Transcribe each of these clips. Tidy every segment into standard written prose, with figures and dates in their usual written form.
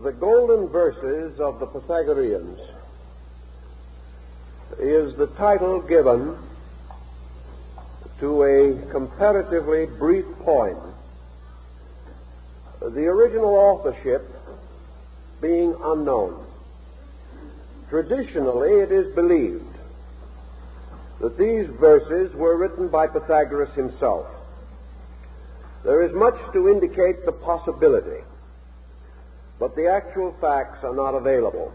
The Golden Verses of the Pythagoreans is the title given to a comparatively brief poem, the original authorship being unknown. Traditionally, it is believed that these verses were written by Pythagoras himself. There is much to indicate the possibility, but the actual facts are not available.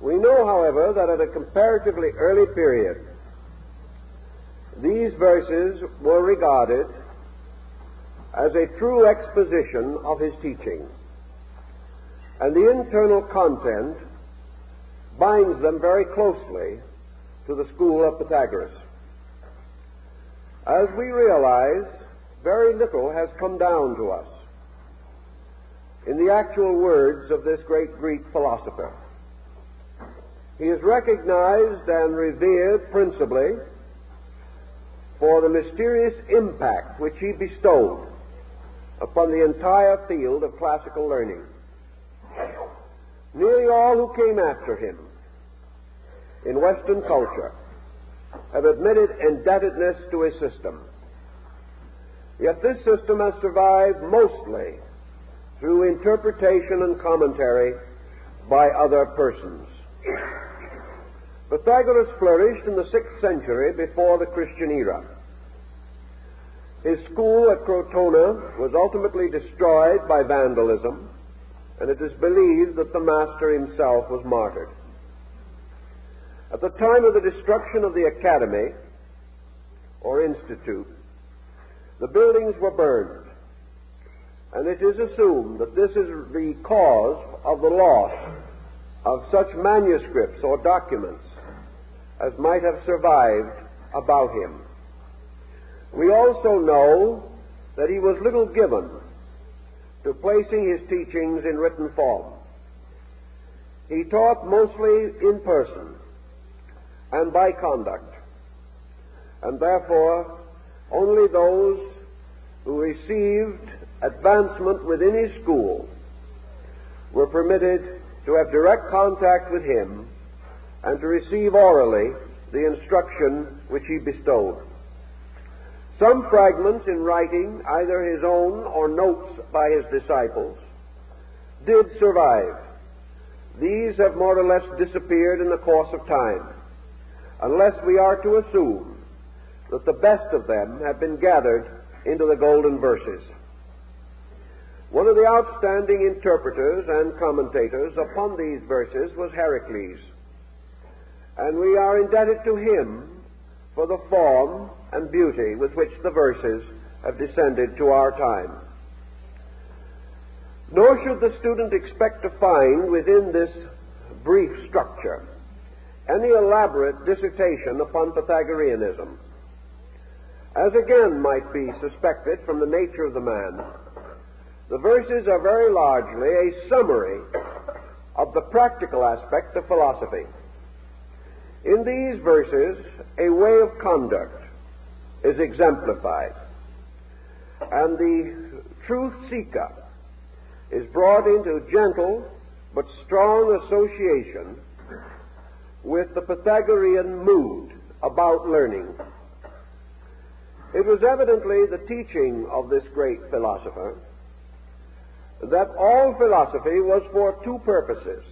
We know, however, that at a comparatively early period, these verses were regarded as a true exposition of his teaching, and the internal content binds them very closely to the school of Pythagoras. As we realize, very little has come down to us in the actual words of this great Greek philosopher. He is recognized and revered principally for the mysterious impact which he bestowed upon the entire field of classical learning. Nearly all who came after him in Western culture have admitted indebtedness to his system. Yet this system has survived mostly through interpretation and commentary by other persons. Pythagoras flourished in the 6th century before the Christian era. His school at Crotona was ultimately destroyed by vandalism, and it is believed that the master himself was martyred. At the time of the destruction of the academy, or institute, the buildings were burned, and it is assumed that this is the cause of the loss of such manuscripts or documents as might have survived about him. We also know that he was little given to placing his teachings in written form. He taught mostly in person and by conduct, and therefore only those who received advancement within his school were permitted to have direct contact with him and to receive orally the instruction which he bestowed. Some fragments in writing, either his own or notes by his disciples, did survive. These have more or less disappeared in the course of time, unless we are to assume that the best of them have been gathered into the Golden Verses. One of the outstanding interpreters and commentators upon these verses was Heracles, and we are indebted to him for the form and beauty with which the verses have descended to our time. Nor should the student expect to find within this brief structure any elaborate dissertation upon Pythagoreanism. As again might be suspected from the nature of the man, the verses are very largely a summary of the practical aspect of philosophy. In these verses, a way of conduct is exemplified, and the truth seeker is brought into gentle but strong association with the Pythagorean mood about learning. It was evidently the teaching of this great philosopher that all philosophy was for two purposes,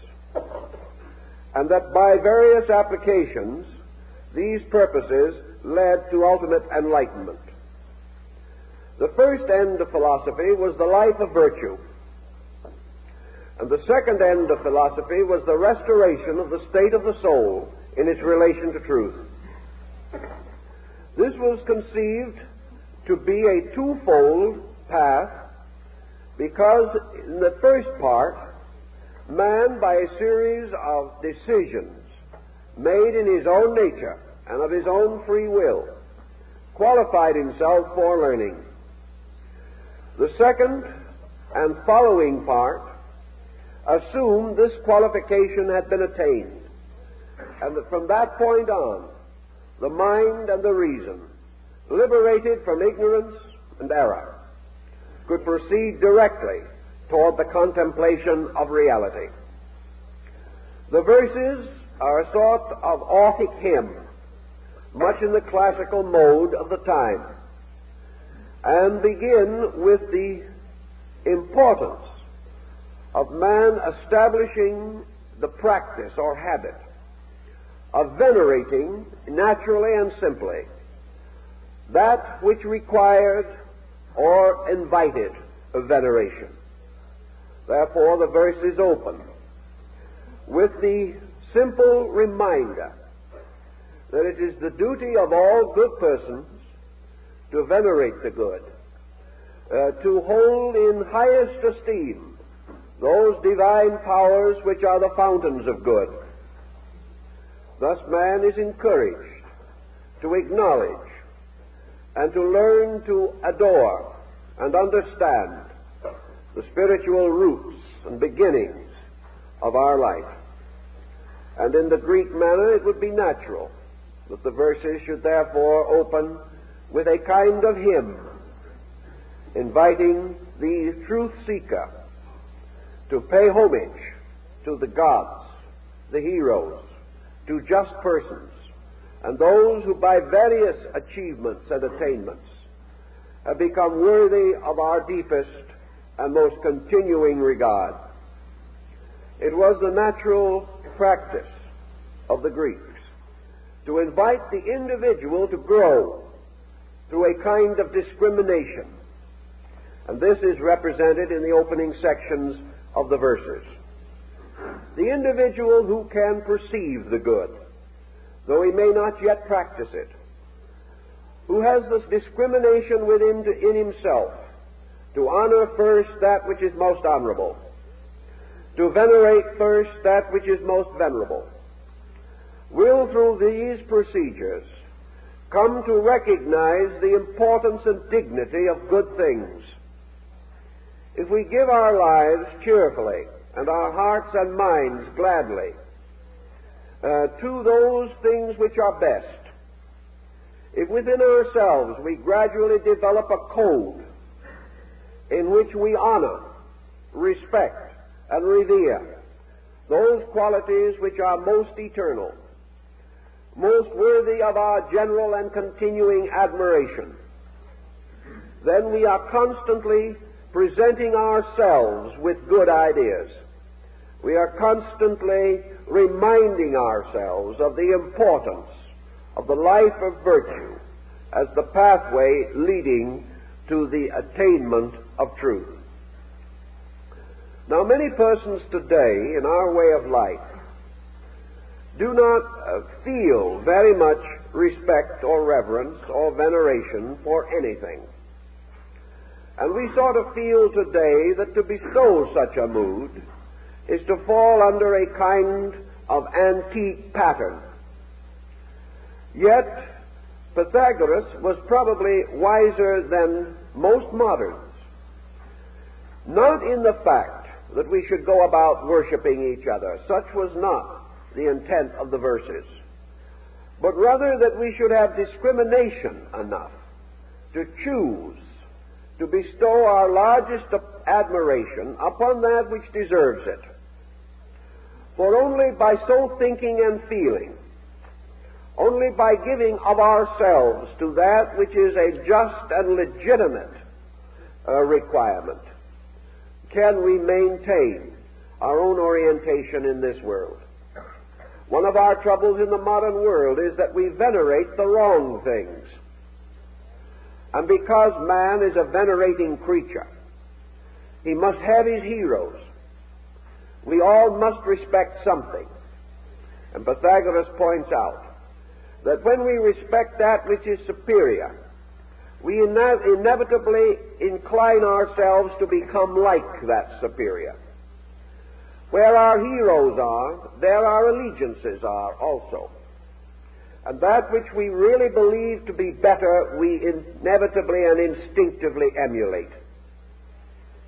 and that by various applications these purposes led to ultimate enlightenment. The first end of philosophy was the life of virtue, and the second end of philosophy was the restoration of the state of the soul in its relation to truth. This was conceived to be a twofold path, because in the first part, man, by a series of decisions made in his own nature and of his own free will, qualified himself for learning. The second and following part assumed this qualification had been attained, and that from that point on, the mind and the reason, liberated from ignorance and error, could proceed directly toward the contemplation of reality. The verses are a sort of Orphic hymn, much in the classical mode of the time, and begin with the importance of man establishing the practice or habit of venerating naturally and simply that which required or invited a veneration. Therefore, the verse is open with the simple reminder that it is the duty of all good persons to venerate the good, to hold in highest esteem those divine powers which are the fountains of good. Thus man is encouraged to acknowledge and to learn to adore and understand the spiritual roots and beginnings of our life. And in the Greek manner, it would be natural that the verses should therefore open with a kind of hymn, inviting the truth seeker to pay homage to the gods, the heroes, to just persons, and those who by various achievements and attainments have become worthy of our deepest and most continuing regard. It was the natural practice of the Greeks to invite the individual to grow through a kind of discrimination, and this is represented in the opening sections of the verses. The individual who can perceive the good, though he may not yet practice it, who has this discrimination within in himself to honor first that which is most honorable, to venerate first that which is most venerable, will through these procedures come to recognize the importance and dignity of good things. If we give our lives cheerfully and our hearts and minds gladly to those things which are best, if within ourselves we gradually develop a code in which we honor, respect, and revere those qualities which are most eternal, most worthy of our general and continuing admiration, then we are constantly presenting ourselves with good ideas. We are constantly reminding ourselves of the importance of the life of virtue as the pathway leading to the attainment of truth. Now, many persons today in our way of life do not feel very much respect or reverence or veneration for anything. And we sort of feel today that to bestow such a mood is to fall under a kind of antique pattern. Yet, Pythagoras was probably wiser than most moderns, not in the fact that we should go about worshiping each other. Such was not the intent of the verses, but rather that we should have discrimination enough to choose to bestow our largest admiration upon that which deserves it. For only by so thinking and feeling, only by giving of ourselves to that which is a just and legitimate requirement, can we maintain our own orientation in this world. One of our troubles in the modern world is that we venerate the wrong things. And because man is a venerating creature, he must have his heroes. We all must respect something. And Pythagoras points out that when we respect that which is superior, we inevitably incline ourselves to become like that superior. Where our heroes are, there our allegiances are also. And that which we really believe to be better, we inevitably and instinctively emulate.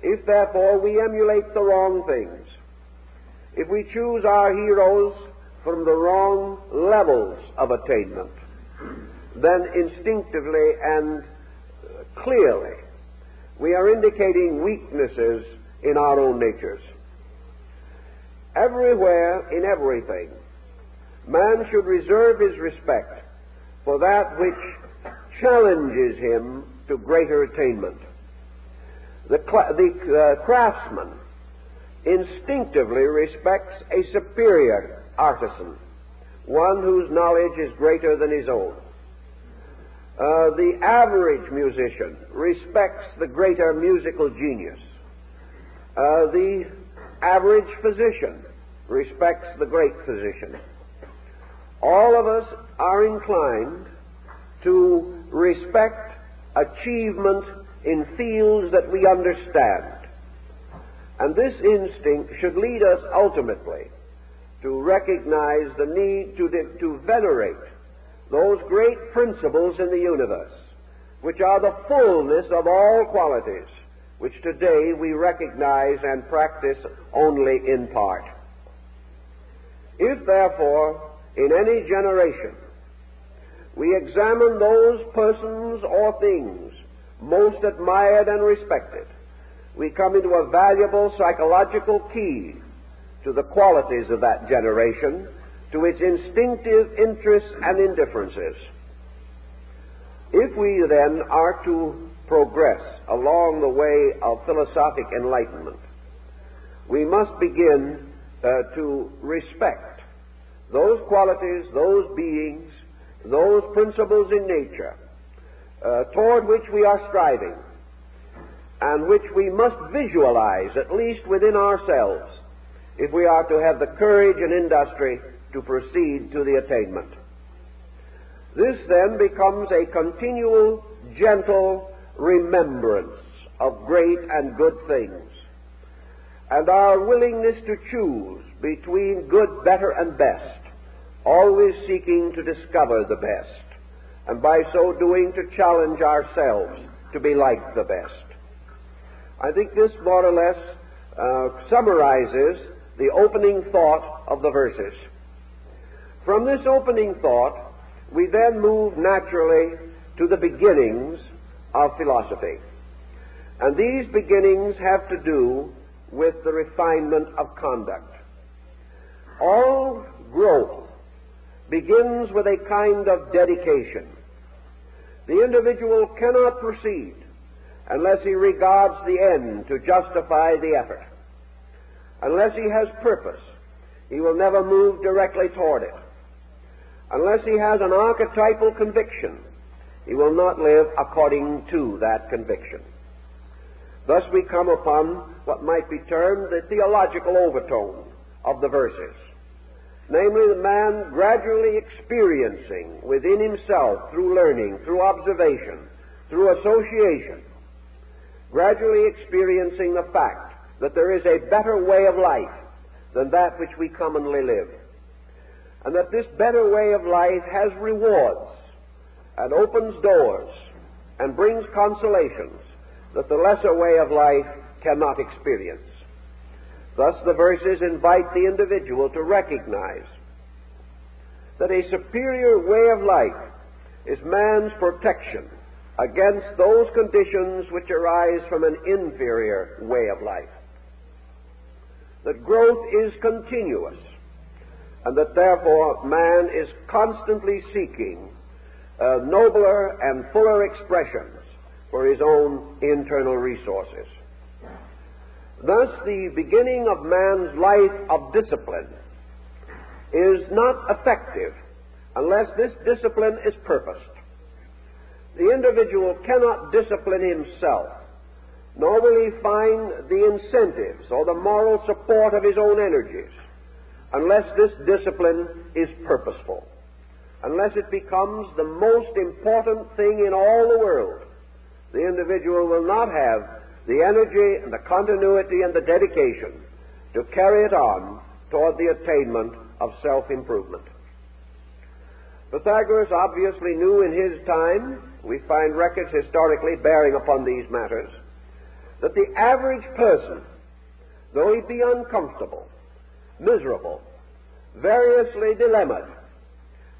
If, therefore, we emulate the wrong things, if we choose our heroes from the wrong levels of attainment, then instinctively and clearly we are indicating weaknesses in our own natures. Everywhere, in everything, man should reserve his respect for that which challenges him to greater attainment. The craftsman instinctively respects a superior artisan, one whose knowledge is greater than his own. The average musician respects the greater musical genius. The average physician respects the great physician. All of us are inclined to respect achievement in fields that we understand. And this instinct should lead us ultimately to recognize the need to venerate those great principles in the universe, which are the fullness of all qualities, which today we recognize and practice only in part. If, therefore, in any generation we examine those persons or things most admired and respected, we come into a valuable psychological key to the qualities of that generation, to its instinctive interests and indifferences. If we then are to progress along the way of philosophic enlightenment, we must begin to respect those qualities, those beings, those principles in nature toward which we are striving, and which we must visualize, at least within ourselves, if we are to have the courage and industry to proceed to the attainment. This then becomes a continual, gentle remembrance of great and good things, and our willingness to choose between good, better, and best, always seeking to discover the best, and by so doing to challenge ourselves to be like the best. I think this more or less summarizes the opening thought of the verses. From this opening thought, we then move naturally to the beginnings of philosophy. And these beginnings have to do with the refinement of conduct. All growth begins with a kind of dedication. The individual cannot proceed unless he regards the end to justify the effort. Unless he has purpose, he will never move directly toward it. Unless he has an archetypal conviction, he will not live according to that conviction. Thus we come upon what might be termed the theological overtone of the verses, namely the man gradually experiencing within himself, through learning, through observation, through association, gradually experiencing the fact that there is a better way of life than that which we commonly live, and that this better way of life has rewards and opens doors and brings consolations that the lesser way of life cannot experience. Thus the verses invite the individual to recognize that a superior way of life is man's protection against those conditions which arise from an inferior way of life. That growth is continuous, and that therefore man is constantly seeking nobler and fuller expressions for his own internal resources. Thus, the beginning of man's life of discipline is not effective unless this discipline is purposed. The individual cannot discipline himself, nor will he find the incentives or the moral support of his own energies unless this discipline is purposeful, unless it becomes the most important thing in all the world. The individual will not have the energy and the continuity and the dedication to carry it on toward the attainment of self-improvement. Pythagoras obviously knew in his time, we find records historically bearing upon these matters, that the average person, though he be uncomfortable, miserable, variously dilemmaed,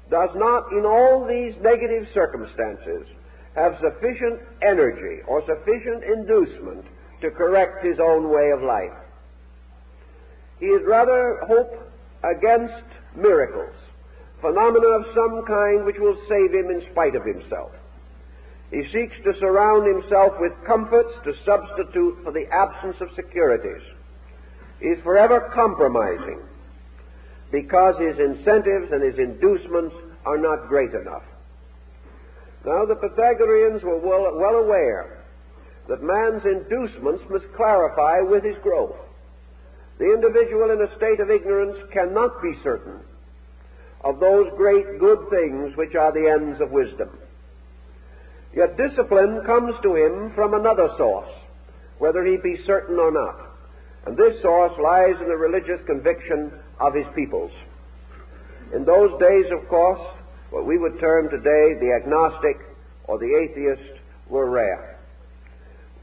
does not in all these negative circumstances have sufficient energy or sufficient inducement to correct his own way of life. He is rather hope against miracles, phenomena of some kind which will save him in spite of himself. He seeks to surround himself with comforts to substitute for the absence of securities. He is forever compromising because his incentives and his inducements are not great enough. Now, the Pythagoreans were well aware that man's inducements must clarify with his growth. The individual in a state of ignorance cannot be certain of those great good things which are the ends of wisdom. Yet discipline comes to him from another source, whether he be certain or not. And this source lies in the religious conviction of his peoples. In those days, of course, what we would term today the agnostic or the atheist were rare.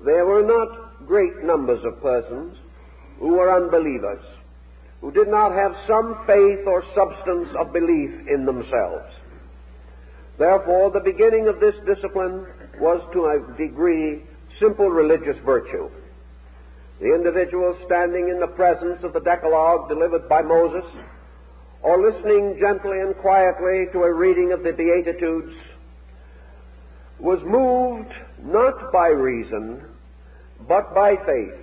There were not great numbers of persons who were unbelievers, who did not have some faith or substance of belief in themselves. Therefore, the beginning of this discipline was to a degree simple religious virtue. The individual standing in the presence of the Decalogue delivered by Moses, or listening gently and quietly to a reading of the Beatitudes, was moved not by reason, but by faith,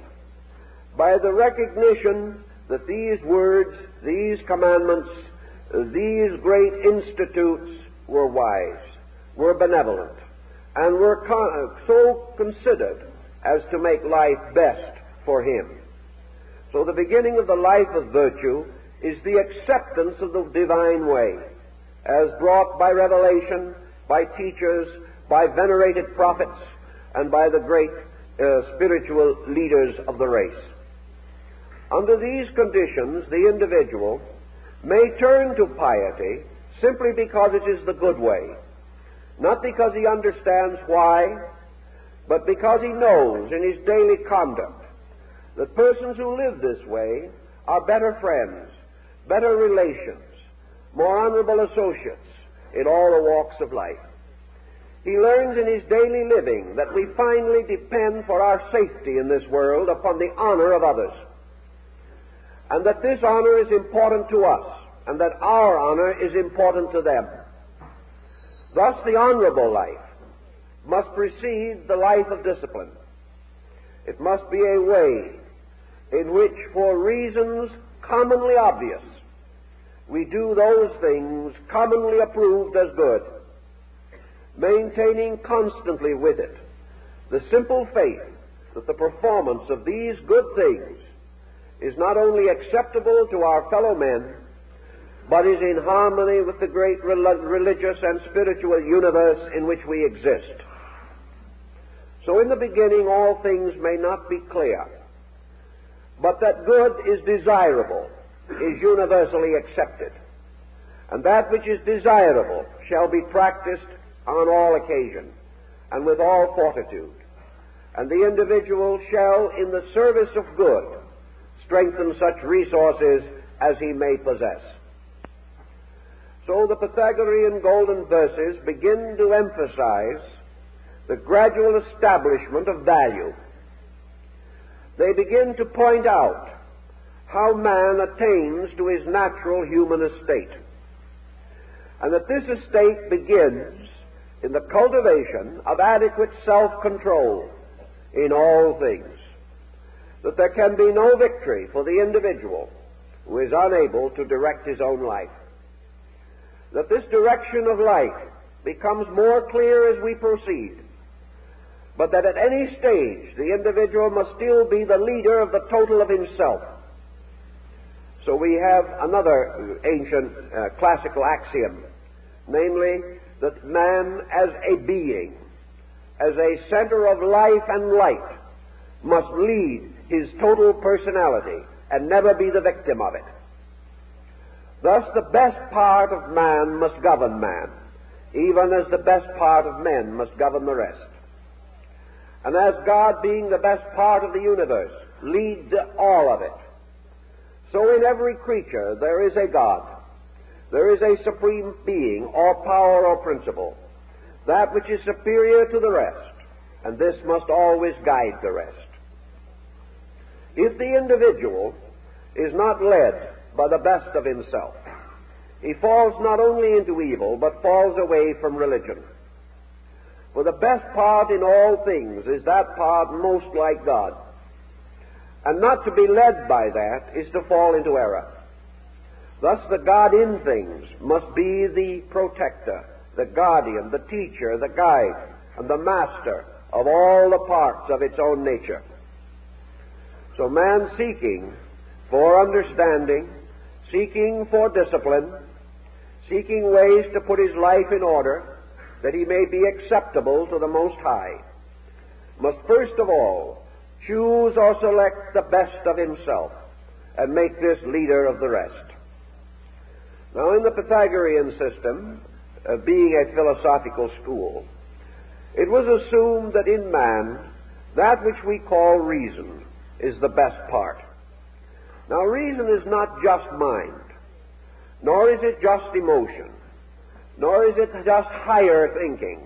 by the recognition that these words, these commandments, these great institutes were wise, were benevolent, and were so considered as to make life best for him. So the beginning of the life of virtue is the acceptance of the divine way, as brought by revelation, by teachers, by venerated prophets, and by the great spiritual leaders of the race. Under these conditions, the individual may turn to piety simply because it is the good way, not because he understands why, but because he knows in his daily conduct that persons who live this way are better friends, better relations, more honorable associates in all the walks of life. He learns in his daily living that we finally depend for our safety in this world upon the honor of others, and that this honor is important to us, and that our honor is important to them. Thus, the honorable life must precede the life of discipline. It must be a way in which, for reasons commonly obvious, we do those things commonly approved as good, maintaining constantly with it the simple faith that the performance of these good things is not only acceptable to our fellow men, but is in harmony with the great religious and spiritual universe in which we exist. So in the beginning all things may not be clear, but that good is desirable is universally accepted, and that which is desirable shall be practiced on all occasion and with all fortitude, and the individual shall, in the service of good, strengthen such resources as he may possess. So the Pythagorean golden verses begin to emphasize the gradual establishment of value. They begin to point out how man attains to his natural human estate, and that this estate begins in the cultivation of adequate self-control in all things, that there can be no victory for the individual who is unable to direct his own life, that this direction of life becomes more clear as we proceed, but that at any stage the individual must still be the leader of the total of himself. So we have another ancient classical axiom, namely that man as a being, as a center of life and light, must lead his total personality and never be the victim of it. Thus the best part of man must govern man, even as the best part of men must govern the rest. And as God, being the best part of the universe, leads all of it, so in every creature there is a God. There is a supreme being, or power, or principle, that which is superior to the rest, and this must always guide the rest. if the individual is not led by the best of himself, he falls not only into evil, but falls away from religion. For the best part in all things is that part most like God. And not to be led by that is to fall into error. Thus the God in things must be the protector, the guardian, the teacher, the guide, and the master of all the parts of its own nature. So man seeking for understanding, seeking for discipline, seeking ways to put his life in order that he may be acceptable to the Most High, must first of all choose or select the best of himself and make this leader of the rest. Now, in the Pythagorean system, being a philosophical school, it was assumed that in man that which we call reason is the best part. Now, reason is not just mind, nor is it just emotion, nor is it just higher thinking.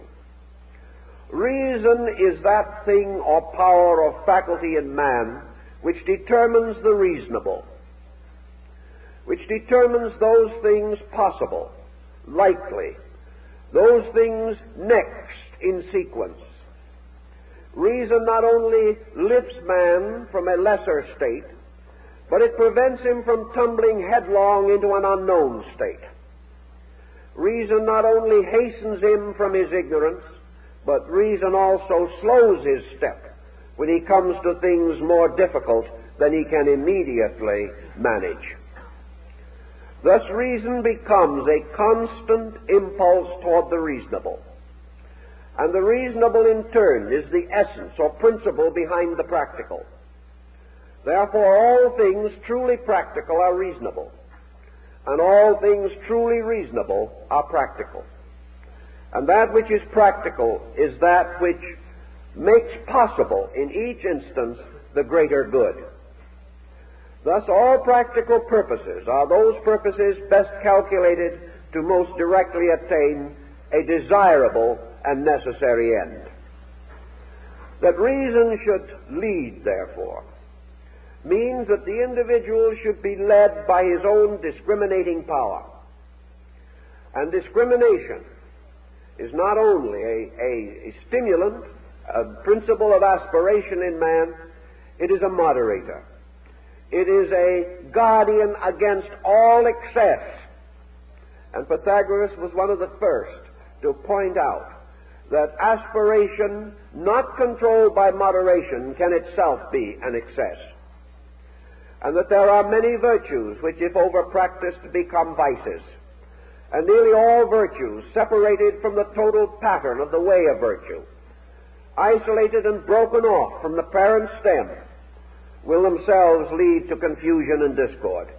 Reason is that thing or power or faculty in man which determines the reasonable, which determines those things possible, likely, those things next in sequence. Reason not only lifts man from a lesser state, but it prevents him from tumbling headlong into an unknown state. Reason not only hastens him from his ignorance, but reason also slows his step when he comes to things more difficult than he can immediately manage. Thus reason becomes a constant impulse toward the reasonable. And the reasonable in turn is the essence or principle behind the practical. Therefore all things truly practical are reasonable, and all things truly reasonable are practical. And that which is practical is that which makes possible in each instance the greater good. Thus all practical purposes are those purposes best calculated to most directly attain a desirable and necessary end. That reason should lead, therefore, means that the individual should be led by his own discriminating power. And discrimination is not only a stimulant, a principle of aspiration in man, it is a moderator. It is a guardian against all excess. And Pythagoras was one of the first to point out that aspiration not controlled by moderation can itself be an excess, and that there are many virtues which, if over-practiced, become vices, and nearly all virtues, separated from the total pattern of the way of virtue, isolated and broken off from the parent stem, will themselves lead to confusion and discord.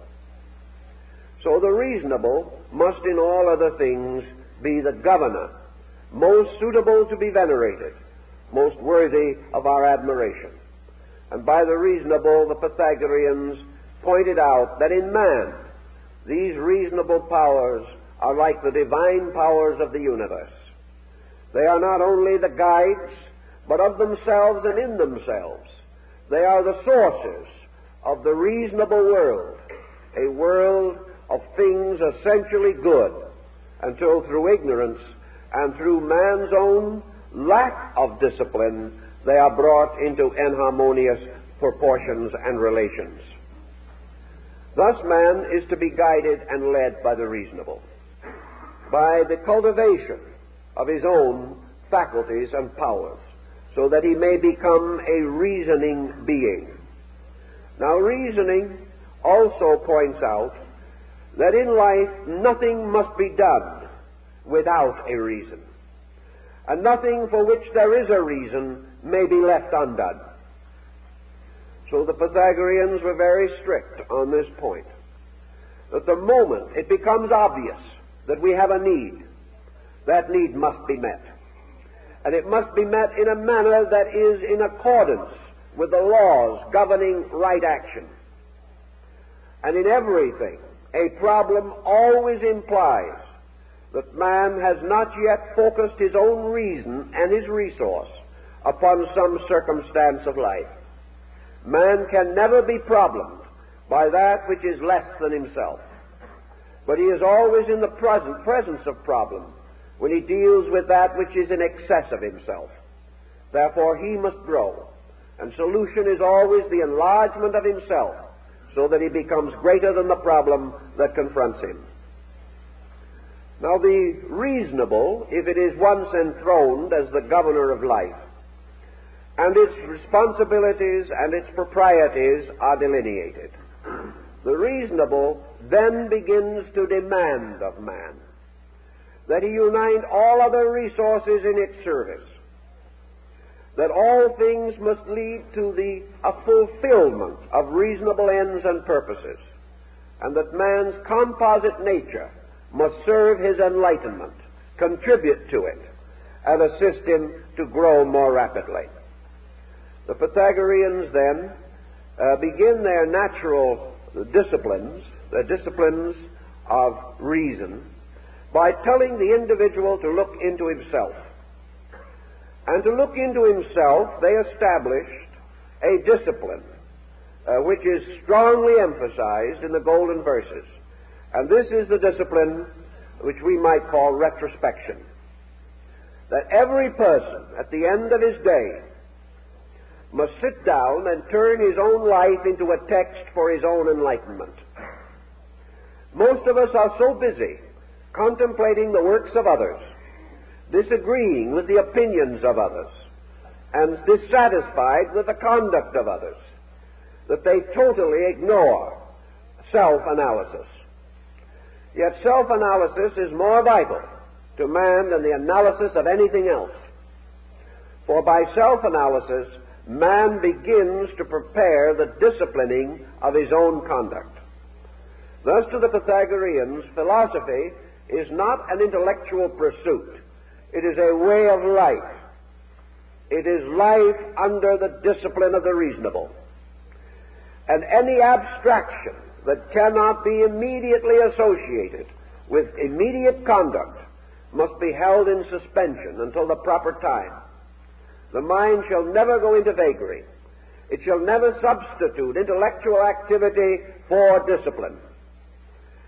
So the reasonable must in all other things be the governor, most suitable to be venerated, most worthy of our admiration. And by the reasonable, the Pythagoreans pointed out that in man these reasonable powers are like the divine powers of the universe. They are not only the guides, but of themselves and in themselves. They are the sources of the reasonable world, a world of things essentially good, until through ignorance and through man's own lack of discipline they are brought into inharmonious proportions and relations. Thus man is to be guided and led by the reasonable, by the cultivation of his own faculties and powers, so that he may become a reasoning being. Now, reasoning also points out that in life nothing must be done without a reason, and nothing for which there is a reason may be left undone. So the Pythagoreans were very strict on this point, that the moment it becomes obvious that we have a need, that need must be met. And it must be met in a manner that is in accordance with the laws governing right action. And in everything, a problem always implies that man has not yet focused his own reason and his resource upon some circumstance of life. Man can never be problemed by that which is less than himself. But he is always in the presence of problem when he deals with that which is in excess of himself. Therefore he must grow. And solution is always the enlargement of himself, so that he becomes greater than the problem that confronts him. Now the reasonable, if it is once enthroned as the governor of life, and its responsibilities and its proprieties are delineated, the reasonable then begins to demand of man that he unite all other resources in its service, that all things must lead to a fulfillment of reasonable ends and purposes, and that man's composite nature must serve his enlightenment, contribute to it, and assist him to grow more rapidly. The Pythagoreans then begin their natural disciplines, the disciplines of reason, by telling the individual to look into himself. And to look into himself, they established a discipline which is strongly emphasized in the Golden Verses. And this is the discipline which we might call retrospection. That every person at the end of his day must sit down and turn his own life into a text for his own enlightenment. Most of us are so busy contemplating the works of others, disagreeing with the opinions of others, and dissatisfied with the conduct of others, that they totally ignore self-analysis. Yet self-analysis is more vital to man than the analysis of anything else. For by self-analysis, man begins to prepare the disciplining of his own conduct. Thus, to the Pythagoreans, philosophy is not an intellectual pursuit. It is a way of life. It is life under the discipline of the reasonable. And any abstraction that cannot be immediately associated with immediate conduct must be held in suspension until the proper time. The mind shall never go into vagary. It shall never substitute intellectual activity for discipline.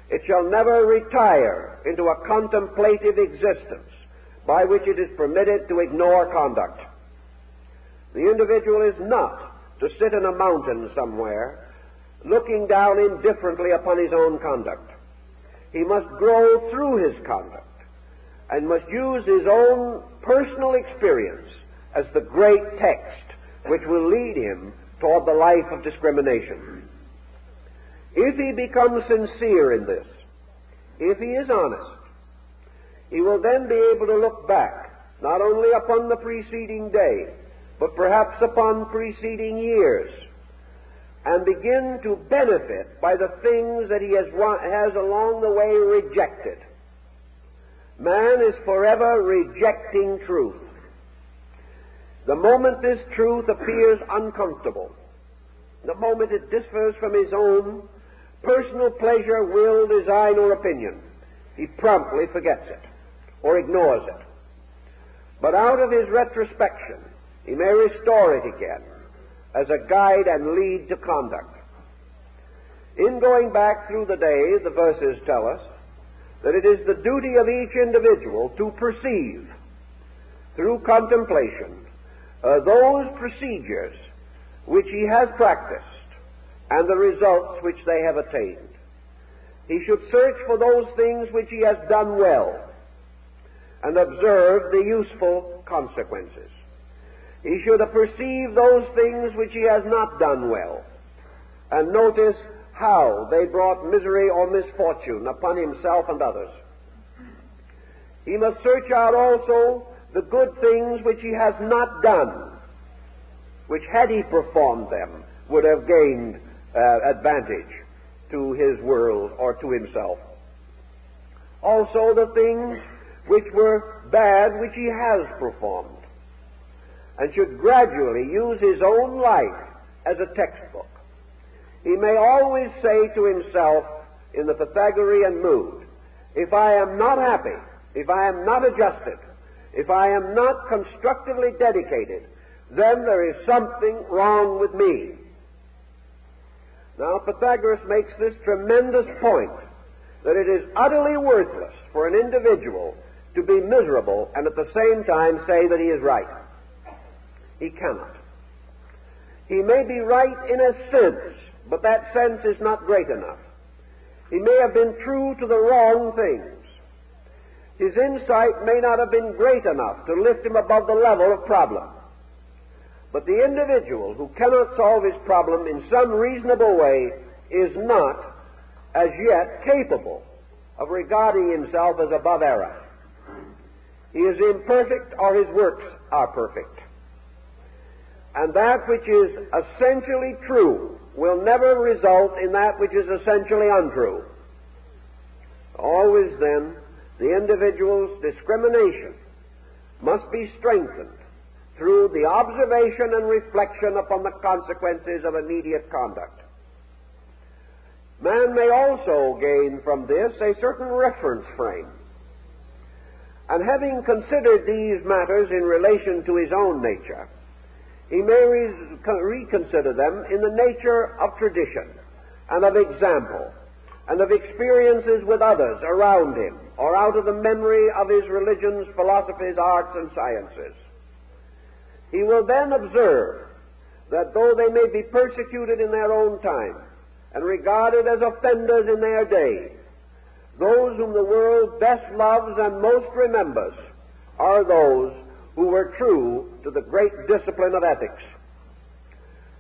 It shall never retire into a contemplative existence by which it is permitted to ignore conduct. The individual is not to sit in a mountain somewhere looking down indifferently upon his own conduct. He must grow through his conduct and must use his own personal experience as the great text which will lead him toward the life of discrimination. If he becomes sincere in this, if he is honest, he will then be able to look back not only upon the preceding day, but perhaps upon preceding years, and begin to benefit by the things that he has along the way rejected. Man is forever rejecting truth. The moment this truth appears uncomfortable, the moment it differs from his own personal pleasure, will, design, or opinion, he promptly forgets it or ignores it. But out of his retrospection, he may restore it again as a guide and lead to conduct. In going back through the day, the verses tell us that it is the duty of each individual to perceive, through contemplation, those procedures which he has practiced and the results which they have attained. He should search for those things which he has done well and observe the useful consequences. He should perceive those things which he has not done well and notice how they brought misery or misfortune upon himself and others. He must search out also the good things which he has not done, which had he performed them would have gained advantage to his world or to himself. Also the things which were bad which he has performed, and should gradually use his own life as a textbook. He may always say to himself in the Pythagorean mood, if I am not happy, if I am not adjusted, if I am not constructively dedicated, then there is something wrong with me. Now, Pythagoras makes this tremendous point, that it is utterly worthless for an individual to be miserable and at the same time say that he is right. He cannot. He may be right in a sense, but that sense is not great enough. He may have been true to the wrong things. His insight may not have been great enough to lift him above the level of problem. But the individual who cannot solve his problem in some reasonable way is not, as yet, capable of regarding himself as above error. He is imperfect, or his works are perfect. And that which is essentially true will never result in that which is essentially untrue. Always, then, the individual's discrimination must be strengthened through the observation and reflection upon the consequences of immediate conduct. Man may also gain from this a certain reference frame. And having considered these matters in relation to his own nature, he may reconsider them in the nature of tradition and of example and of experiences with others around him or out of the memory of his religions, philosophies, arts, and sciences. He will then observe that though they may be persecuted in their own time and regarded as offenders in their day, those whom the world best loves and most remembers are those who were true to the great discipline of ethics.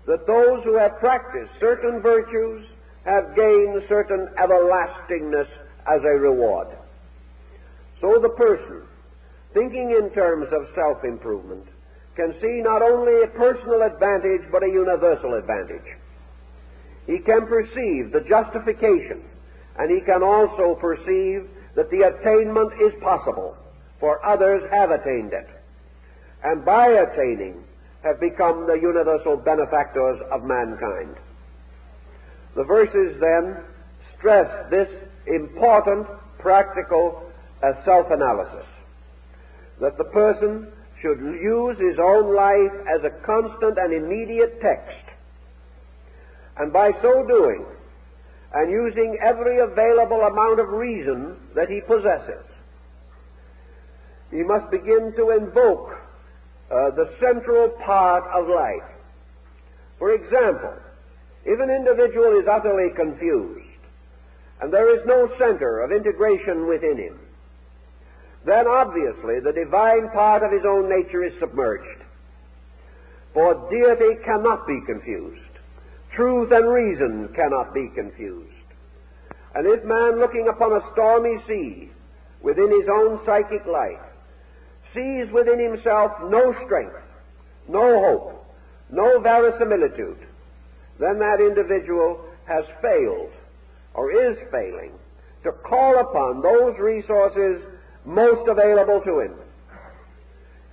That those who have practiced certain virtues have gained certain everlastingness as a reward. So the person, thinking in terms of self-improvement, can see not only a personal advantage but a universal advantage. He can perceive the justification, and he can also perceive that the attainment is possible, for others have attained it, and by attaining have become the universal benefactors of mankind. The verses then stress this important, practical self-analysis, that the person should use his own life as a constant and immediate text, and by so doing, and using every available amount of reason that he possesses, he must begin to invoke the central part of life. For example, if an individual is utterly confused, and there is no center of integration within him, then obviously the divine part of his own nature is submerged. For deity cannot be confused. Truth and reason cannot be confused. And if man, looking upon a stormy sea within his own psychic life, sees within himself no strength, no hope, no verisimilitude, then that individual has failed, or is failing, to call upon those resources most available to him.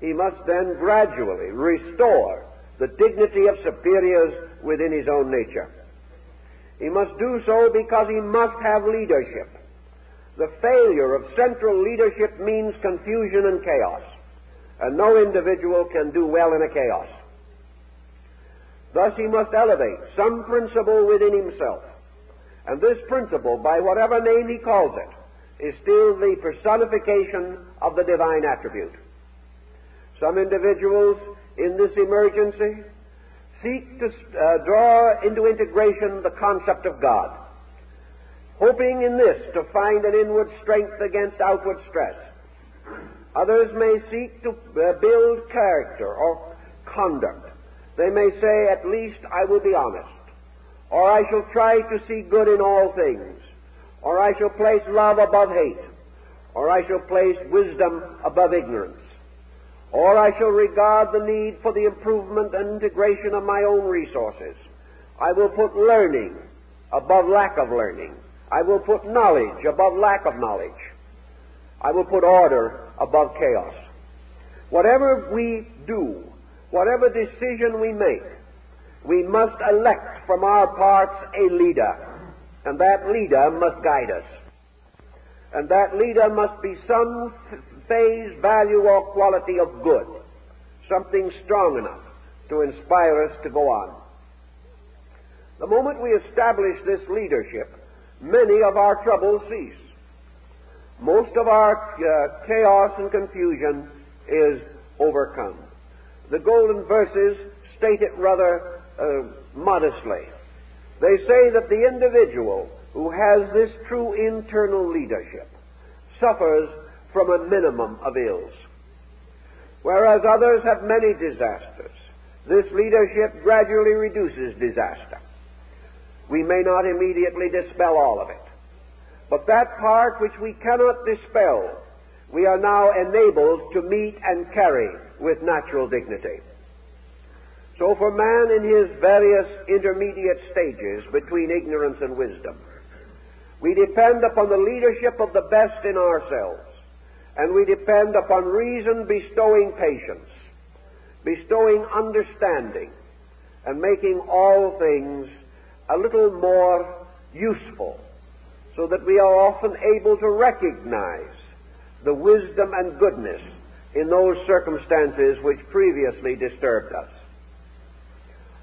He must then gradually restore the dignity of superiors within his own nature. He must do so because he must have leadership. The failure of central leadership means confusion and chaos, and no individual can do well in a chaos. Thus he must elevate some principle within himself, and this principle, by whatever name he calls it, is still the personification of the divine attribute. Some individuals in this emergency seek to draw into integration the concept of God, hoping in this to find an inward strength against outward stress. Others may seek to build character or conduct. They may say, at least I will be honest, or I shall try to see good in all things, or I shall place love above hate, or I shall place wisdom above ignorance, or I shall regard the need for the improvement and integration of my own resources. I will put learning above lack of learning. I will put knowledge above lack of knowledge. I will put order above chaos. Whatever we do, whatever decision we make, we must elect from our parts a leader, and that leader must guide us. And that leader must be some phase, value, or quality of good, something strong enough to inspire us to go on. The moment we establish this leadership, many of our troubles cease. Most of our chaos and confusion is overcome. The golden verses state it rather modestly. They say that the individual who has this true internal leadership suffers from a minimum of ills. Whereas others have many disasters, this leadership gradually reduces disaster. We may not immediately dispel all of it, but that part which we cannot dispel, we are now enabled to meet and carry with natural dignity. So for man in his various intermediate stages between ignorance and wisdom, we depend upon the leadership of the best in ourselves, and we depend upon reason bestowing patience, bestowing understanding, and making all things a little more useful, so that we are often able to recognize the wisdom and goodness in those circumstances which previously disturbed us.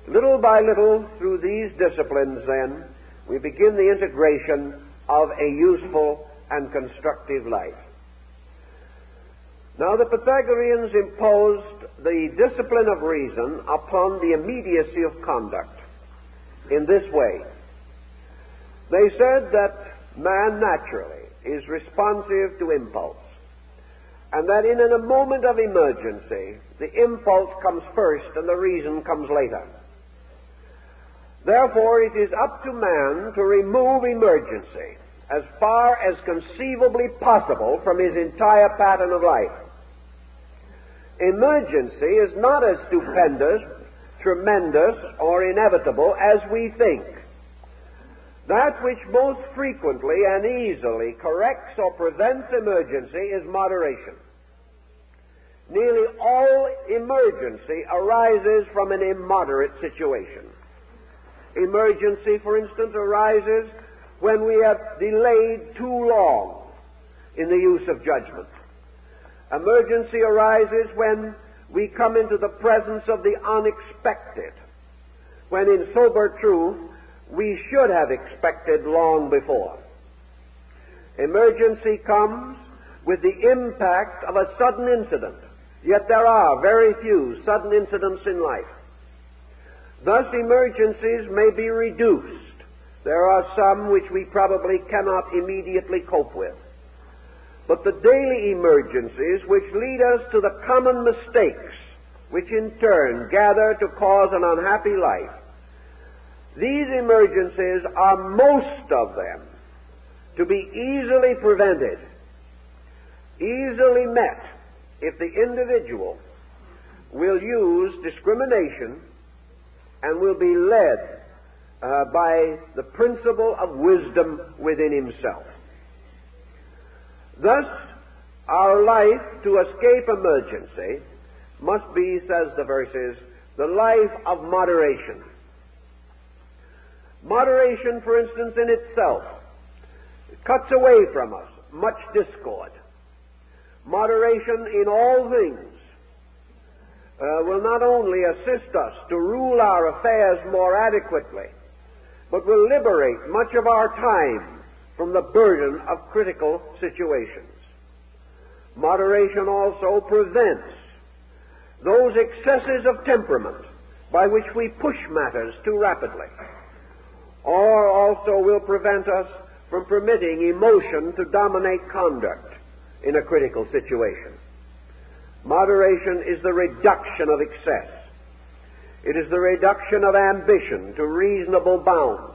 Little by little, through these disciplines, then, we begin the integration of a useful and constructive life. Now, the Pythagoreans imposed the discipline of reason upon the immediacy of conduct in this way. They said that man naturally is responsive to impulse, and that in a moment of emergency, the impulse comes first and the reason comes later. Therefore, it is up to man to remove emergency as far as conceivably possible from his entire pattern of life. Emergency is not as stupendous, tremendous, or inevitable as we think. That which most frequently and easily corrects or prevents emergency is moderation. Nearly all emergency arises from an immoderate situation. Emergency, for instance, arises when we have delayed too long in the use of judgment. Emergency arises when we come into the presence of the unexpected, when in sober truth we should have expected long before. Emergency comes with the impact of a sudden incident, yet there are very few sudden incidents in life. Thus, emergencies may be reduced. There are some which we probably cannot immediately cope with. But the daily emergencies which lead us to the common mistakes, which in turn gather to cause an unhappy life, these emergencies are most of them to be easily prevented, easily met, if the individual will use discrimination and will be led by the principle of wisdom within himself. Thus, our life to escape emergency must be, says the verses, the life of moderation. Moderation, for instance, in itself cuts away from us much discord. Moderation in all things will not only assist us to rule our affairs more adequately, but will liberate much of our time from the burden of critical situations. Moderation also prevents those excesses of temperament by which we push matters too rapidly, or also will prevent us from permitting emotion to dominate conduct in a critical situation. Moderation is the reduction of excess. It is the reduction of ambition to reasonable bounds,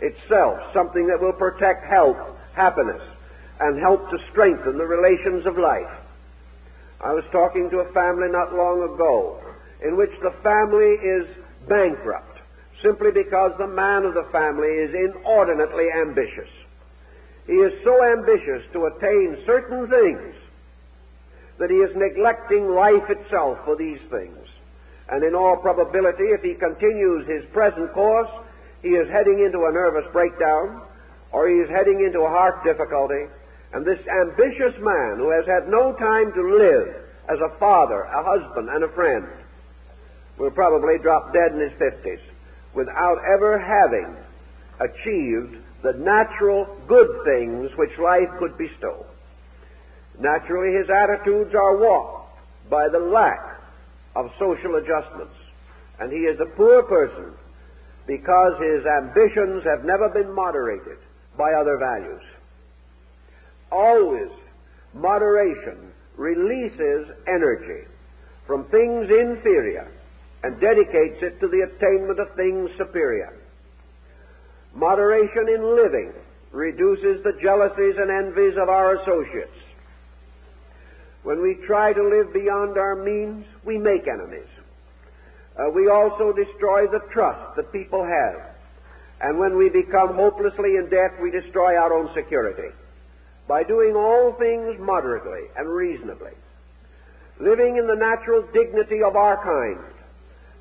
itself something that will protect health, happiness, and help to strengthen the relations of life. I was talking to a family not long ago in which the family is bankrupt simply because the man of the family is inordinately ambitious. He is so ambitious to attain certain things that he is neglecting life itself for these things. And in all probability, if he continues his present course, he is heading into a nervous breakdown, or he is heading into a heart difficulty. And this ambitious man, who has had no time to live as a father, a husband, and a friend, will probably drop dead in his 50s without ever having achieved the natural good things which life could bestow. Naturally, his attitudes are warped by the lack of social adjustments, and he is a poor person because his ambitions have never been moderated by other values. Always, moderation releases energy from things inferior and dedicates it to the attainment of things superior. Moderation in living reduces the jealousies and envies of our associates. When we try to live beyond our means, we make enemies. We also destroy the trust that people have. And when we become hopelessly in debt, we destroy our own security. By doing all things moderately and reasonably, living in the natural dignity of our kind,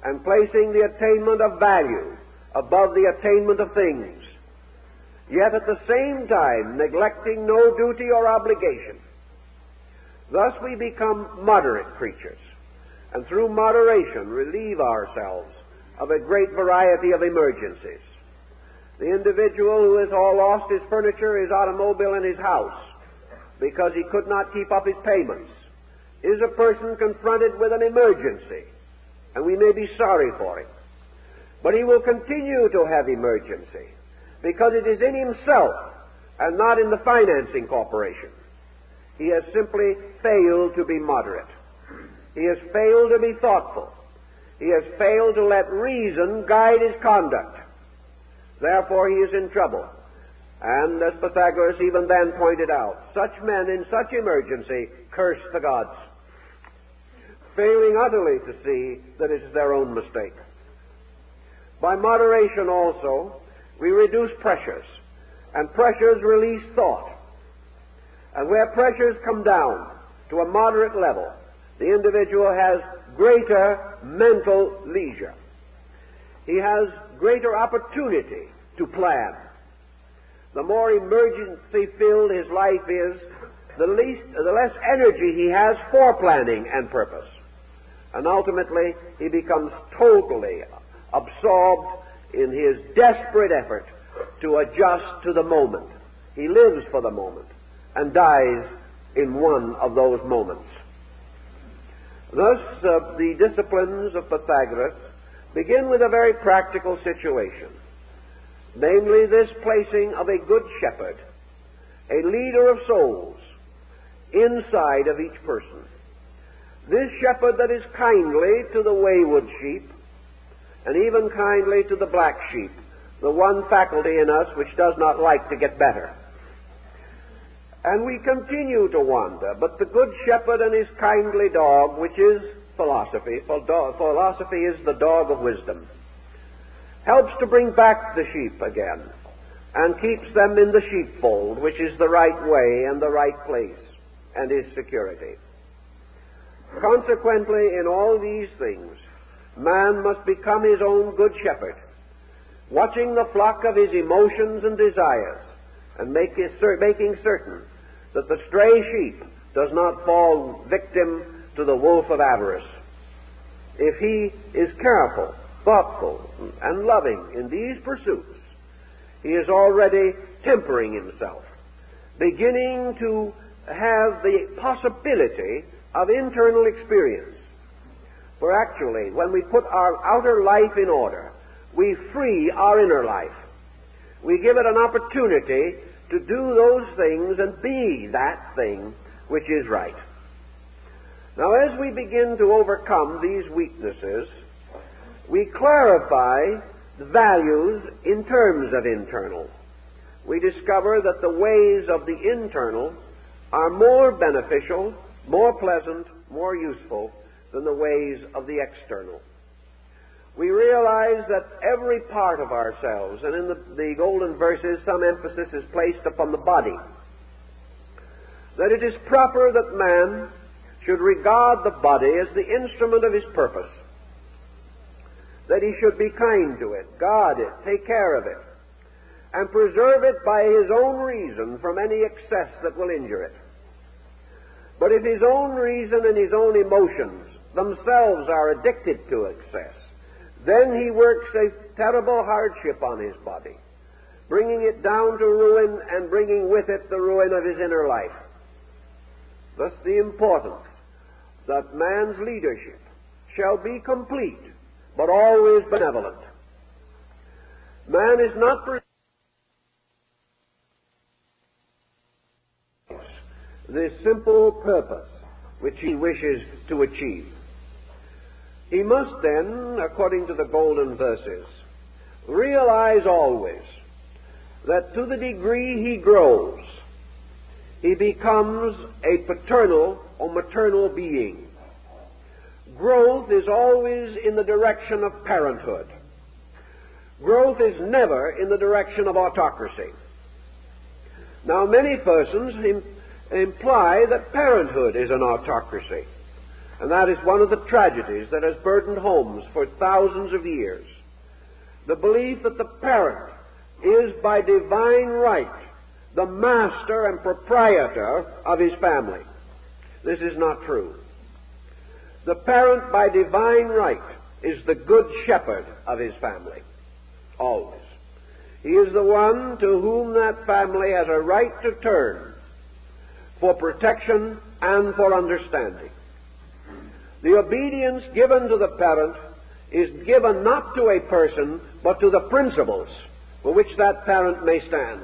and placing the attainment of value above the attainment of things, yet at the same time neglecting no duty or obligation. Thus we become moderate creatures, and through moderation relieve ourselves of a great variety of emergencies. The individual who has all lost his furniture, his automobile, and his house because he could not keep up his payments is a person confronted with an emergency, and we may be sorry for him. But he will continue to have emergency because it is in himself and not in the financing corporation. He has simply failed to be moderate. He has failed to be thoughtful. He has failed to let reason guide his conduct. Therefore, he is in trouble. And as Pythagoras even then pointed out, such men in such emergency curse the gods, failing utterly to see that it is their own mistake. By moderation also, we reduce pressures, and pressures release thought. And where pressures come down to a moderate level, the individual has greater mental leisure. He has greater opportunity to plan. The more emergency-filled his life is, the less energy he has for planning and purpose. And ultimately, he becomes totally absorbed in his desperate effort to adjust to the moment. He lives for the moment and dies in one of those moments. Thus, the disciplines of Pythagoras begin with a very practical situation, namely this placing of a good shepherd, a leader of souls, inside of each person. This shepherd that is kindly to the wayward sheep, and even kindly to the black sheep, the one faculty in us which does not like to get better. And we continue to wander, but the good shepherd and his kindly dog, which is philosophy, for philosophy is the dog of wisdom, helps to bring back the sheep again and keeps them in the sheepfold, which is the right way and the right place and is security. Consequently, in all these things, man must become his own good shepherd, watching the flock of his emotions and desires, and making certain that the stray sheep does not fall victim to the wolf of avarice. If he is careful, thoughtful, and loving in these pursuits, he is already tempering himself, beginning to have the possibility of internal experience. For actually, when we put our outer life in order, we free our inner life. We give it an opportunity to do those things and be that thing which is right. Now, as we begin to overcome these weaknesses, we clarify the values in terms of internal. We discover that the ways of the internal are more beneficial, more pleasant, more useful than the ways of the external. We realize that every part of ourselves, and in the golden verses some emphasis is placed upon the body, that it is proper that man should regard the body as the instrument of his purpose, that he should be kind to it, guard it, take care of it, and preserve it by his own reason from any excess that will injure it. But if his own reason and his own emotions themselves are addicted to excess, then he works a terrible hardship on his body, bringing it down to ruin and bringing with it the ruin of his inner life. Thus the importance that man's leadership shall be complete, but always benevolent. Man is not the simple purpose which he wishes to achieve. He must then, according to the golden verses, realize always that to the degree he grows, he becomes a paternal or maternal being. Growth is always in the direction of parenthood. Growth is never in the direction of autocracy. Now, many persons imply that parenthood is an autocracy, and that is one of the tragedies that has burdened homes for thousands of years. The belief that the parent is by divine right the master and proprietor of his family. This is not true. The parent by divine right is the good shepherd of his family, always. He is the one to whom that family has a right to turn for protection and for understanding. The obedience given to the parent is given not to a person, but to the principles for which that parent may stand.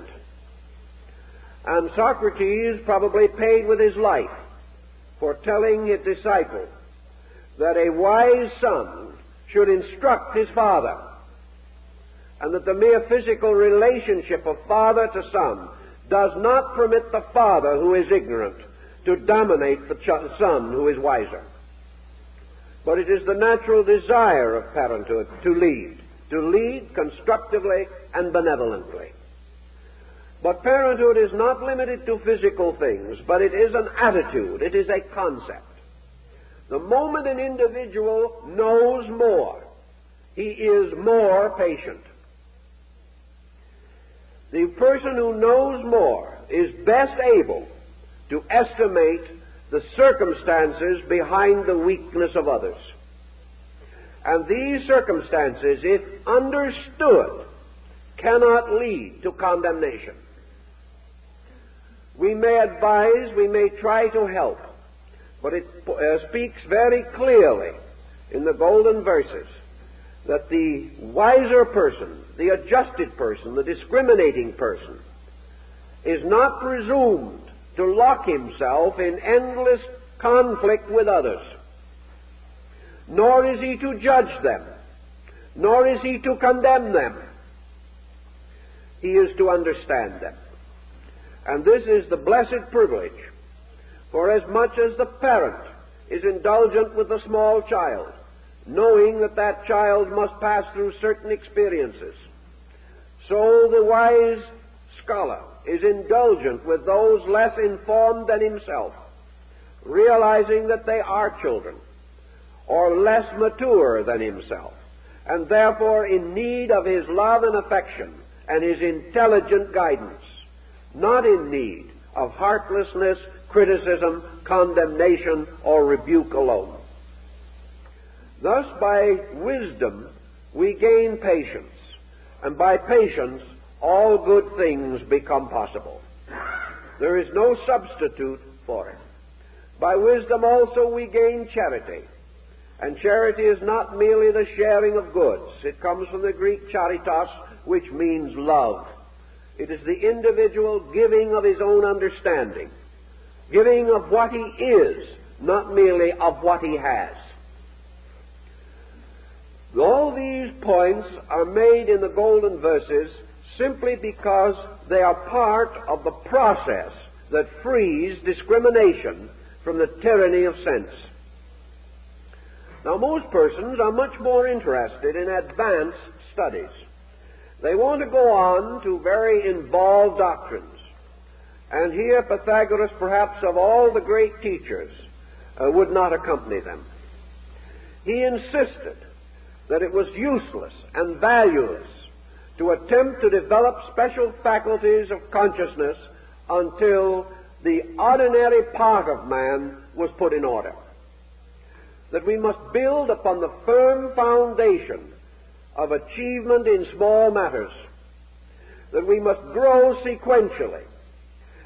And Socrates probably paid with his life for telling his disciple that a wise son should instruct his father, and that the mere physical relationship of father to son does not permit the father who is ignorant to dominate the son who is wiser. But it is the natural desire of parenthood to lead constructively and benevolently. But parenthood is not limited to physical things, but it is an attitude, it is a concept. The moment an individual knows more, he is more patient. The person who knows more is best able to estimate the circumstances behind the weakness of others. And these circumstances, if understood, cannot lead to condemnation. We may advise, we may try to help, but it speaks very clearly in the golden verses that the wiser person, the adjusted person, the discriminating person, is not presumed to lock himself in endless conflict with others, nor is he to judge them, nor is he to condemn them. He is to understand them. And this is the blessed privilege, for as much as the parent is indulgent with the small child, knowing that that child must pass through certain experiences, so the wise scholar is indulgent with those less informed than himself, realizing that they are children, or less mature than himself, and therefore in need of his love and affection and his intelligent guidance, not in need of heartlessness, criticism, condemnation, or rebuke alone. Thus, by wisdom, we gain patience, and by patience, all good things become possible. There is no substitute for it. By wisdom also we gain charity, and charity is not merely the sharing of goods. It comes from the Greek charitas, which means love. It is the individual giving of his own understanding, giving of what he is, not merely of what he has. All these points are made in the golden verses simply because they are part of the process that frees discrimination from the tyranny of sense. Now, most persons are much more interested in advanced studies. They want to go on to very involved doctrines. And here Pythagoras, perhaps of all the great teachers, would not accompany them. He insisted that it was useless and valueless to attempt to develop special faculties of consciousness until the ordinary part of man was put in order. That we must build upon the firm foundation of achievement in small matters, that we must grow sequentially,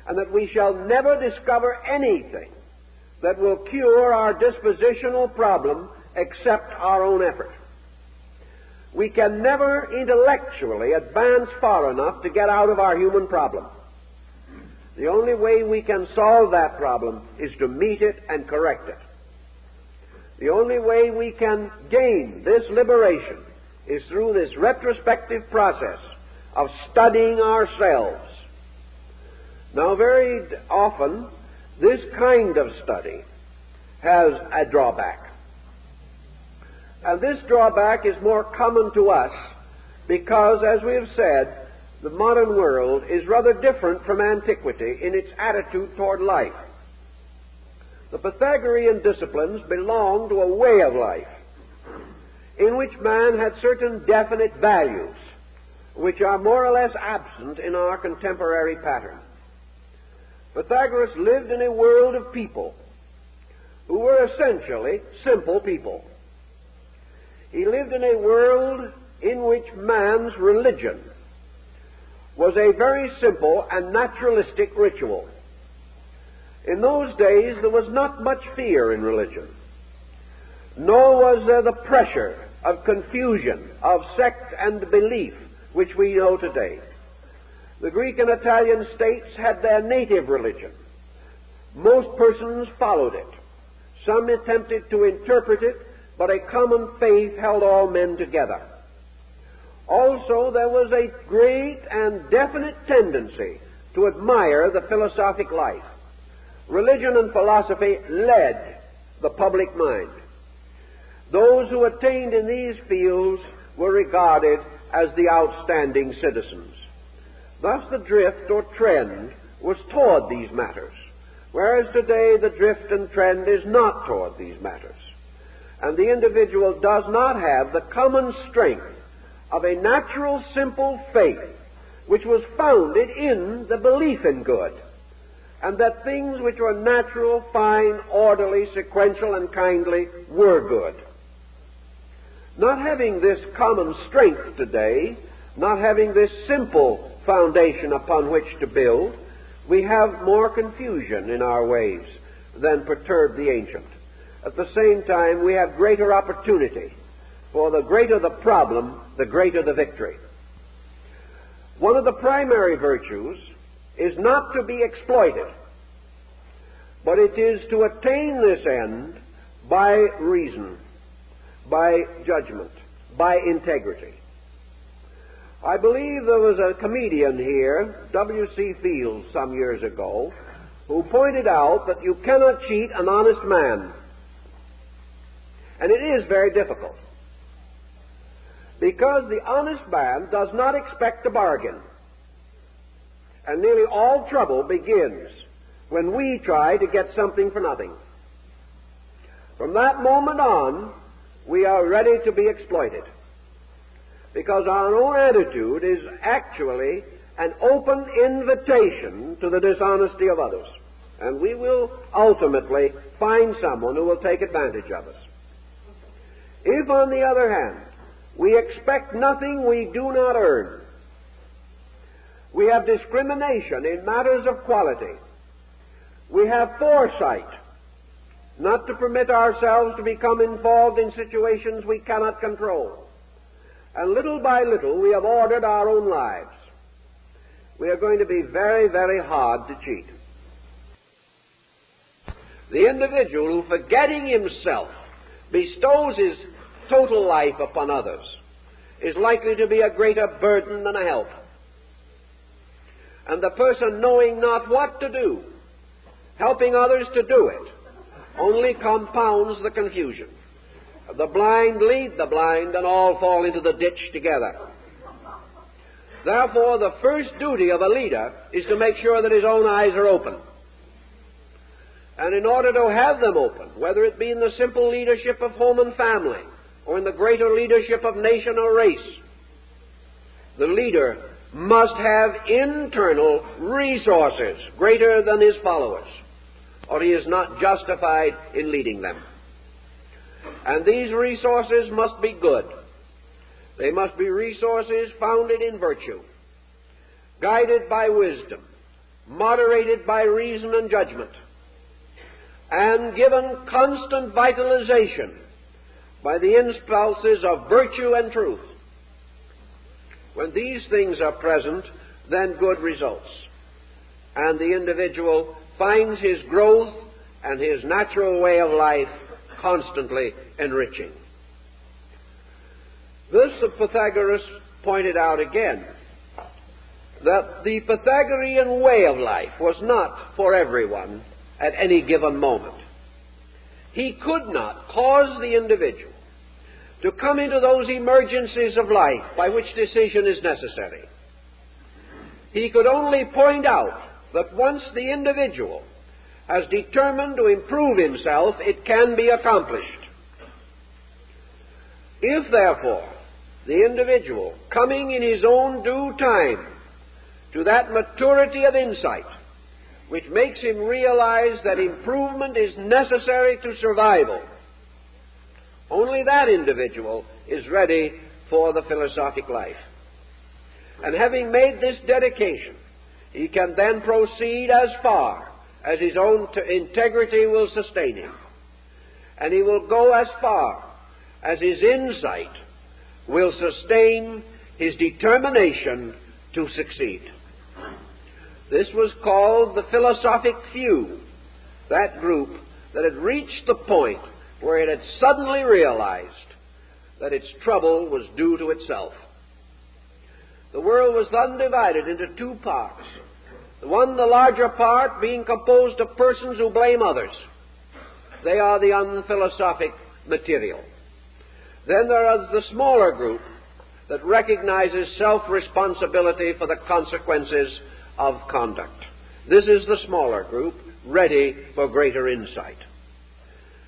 and that we shall never discover anything that will cure our dispositional problem except our own effort. We can never intellectually advance far enough to get out of our human problem. The only way we can solve that problem is to meet it and correct it. The only way we can gain this liberation is through this retrospective process of studying ourselves. Now, very often, this kind of study has a drawback. And this drawback is more common to us because, as we have said, the modern world is rather different from antiquity in its attitude toward life. The Pythagorean disciplines belong to a way of life in which man had certain definite values which are more or less absent in our contemporary pattern. Pythagoras lived in a world of people who were essentially simple people. He lived in a world in which man's religion was a very simple and naturalistic ritual. In those days, there was not much fear in religion, nor was there the pressure of confusion, of sect and belief, which we know today. The Greek and Italian states had their native religion. Most persons followed it. Some attempted to interpret it, but a common faith held all men together. Also, there was a great and definite tendency to admire the philosophic life. Religion and philosophy led the public mind. Those who attained in these fields were regarded as the outstanding citizens. Thus the drift or trend was toward these matters, whereas today the drift and trend is not toward these matters. And the individual does not have the common strength of a natural, simple faith which was founded in the belief in good, and that things which were natural, fine, orderly, sequential, and kindly were good. Not having this common strength today, not having this simple foundation upon which to build, we have more confusion in our ways than perturbed the ancient. At the same time, we have greater opportunity, for the greater the problem, the greater the victory. One of the primary virtues is not to be exploited, but it is to attain this end by reason, by judgment, by integrity. I believe there was a comedian here, W.C. Fields, some years ago, who pointed out that you cannot cheat an honest man. And it is very difficult, because the honest man does not expect a bargain. And nearly all trouble begins when we try to get something for nothing. From that moment on, we are ready to be exploited, because our own attitude is actually an open invitation to the dishonesty of others. And we will ultimately find someone who will take advantage of us. If, on the other hand, we expect nothing we do not earn, we have discrimination in matters of quality, we have foresight not to permit ourselves to become involved in situations we cannot control, and little by little we have ordered our own lives, we are going to be very, very hard to cheat. The individual who, forgetting himself, bestows his total life upon others is likely to be a greater burden than a help. And the person, knowing not what to do, helping others to do it, only compounds the confusion. The blind lead the blind, and all fall into the ditch together. Therefore, the first duty of a leader is to make sure that his own eyes are open. And in order to have them open, whether it be in the simple leadership of home and family, or in the greater leadership of nation or race, the leader must have internal resources greater than his followers, or he is not justified in leading them. And these resources must be good. They must be resources founded in virtue, guided by wisdom, moderated by reason and judgment, and given constant vitalization by the impulses of virtue and truth. When these things are present, then good results, and the individual finds his growth and his natural way of life constantly enriching. This the Pythagoras pointed out again, that the Pythagorean way of life was not for everyone at any given moment. He could not cause the individual to come into those emergencies of life by which decision is necessary. He could only point out that once the individual has determined to improve himself, it can be accomplished. If, therefore, the individual, coming in his own due time to that maturity of insight which makes him realize that improvement is necessary to survival, only that individual is ready for the philosophic life. And having made this dedication, he can then proceed as far as his own integrity will sustain him. And he will go as far as his insight will sustain his determination to succeed. This was called the philosophic few, that group that had reached the point where it had suddenly realized that its trouble was due to itself. The world was then divided into two parts. The larger part, being composed of persons who blame others. They are the unphilosophic material. Then there is the smaller group that recognizes self-responsibility for the consequences of conduct. This is the smaller group, ready for greater insight.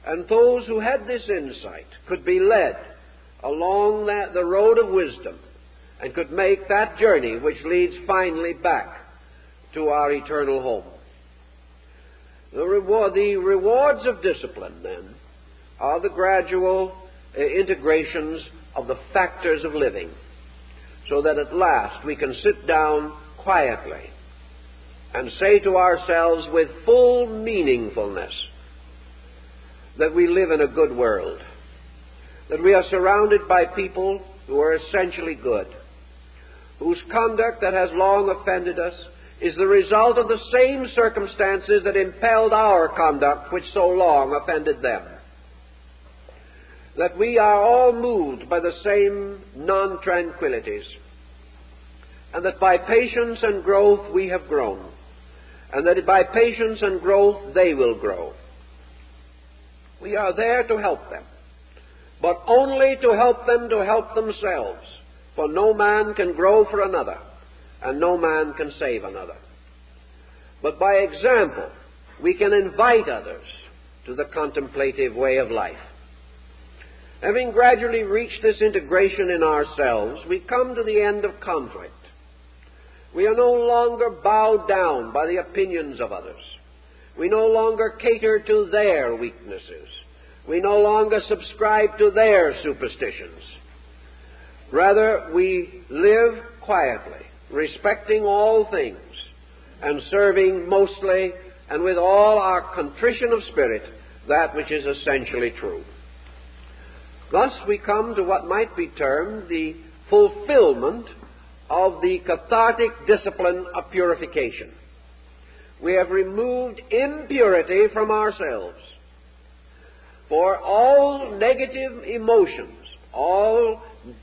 And those who had this insight could be led along the road of wisdom and could make that journey which leads finally back to our eternal home. The rewards of discipline, then, are the gradual integrations of the factors of living, so that at last we can sit down quietly and say to ourselves with full meaningfulness that we live in a good world, that we are surrounded by people who are essentially good, whose conduct that has long offended us is the result of the same circumstances that impelled our conduct which so long offended them. That we are all moved by the same non-tranquilities, and that by patience and growth we have grown, and that by patience and growth they will grow. We are there to help them, but only to help them to help themselves, for no man can grow for another, and no man can save another. But by example, we can invite others to the contemplative way of life. Having gradually reached this integration in ourselves, we come to the end of conflict. We are no longer bowed down by the opinions of others. We no longer cater to their weaknesses. We no longer subscribe to their superstitions. Rather, we live quietly, respecting all things, and serving mostly and with all our contrition of spirit that which is essentially true. Thus we come to what might be termed the fulfillment of the cathartic discipline of purification. We have removed impurity from ourselves. For all negative emotions, all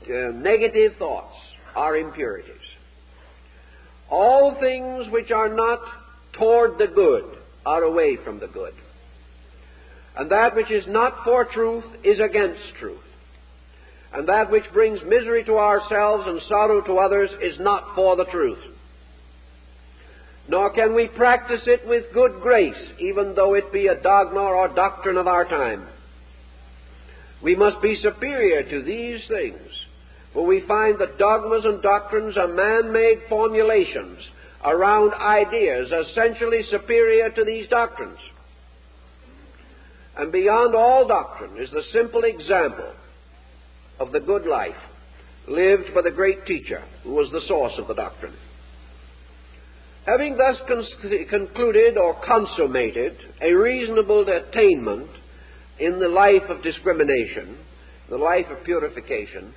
negative thoughts are impurities. All things which are not toward the good are away from the good. And that which is not for truth is against truth. And that which brings misery to ourselves and sorrow to others is not for the truth. Nor can we practice it with good grace, even though it be a dogma or doctrine of our time. We must be superior to these things, for we find that dogmas and doctrines are man-made formulations around ideas essentially superior to these doctrines. And beyond all doctrine is the simple example of the good life, lived by the great teacher who was the source of the doctrine. Having thus concluded or consummated a reasonable attainment in the life of discrimination, the life of purification,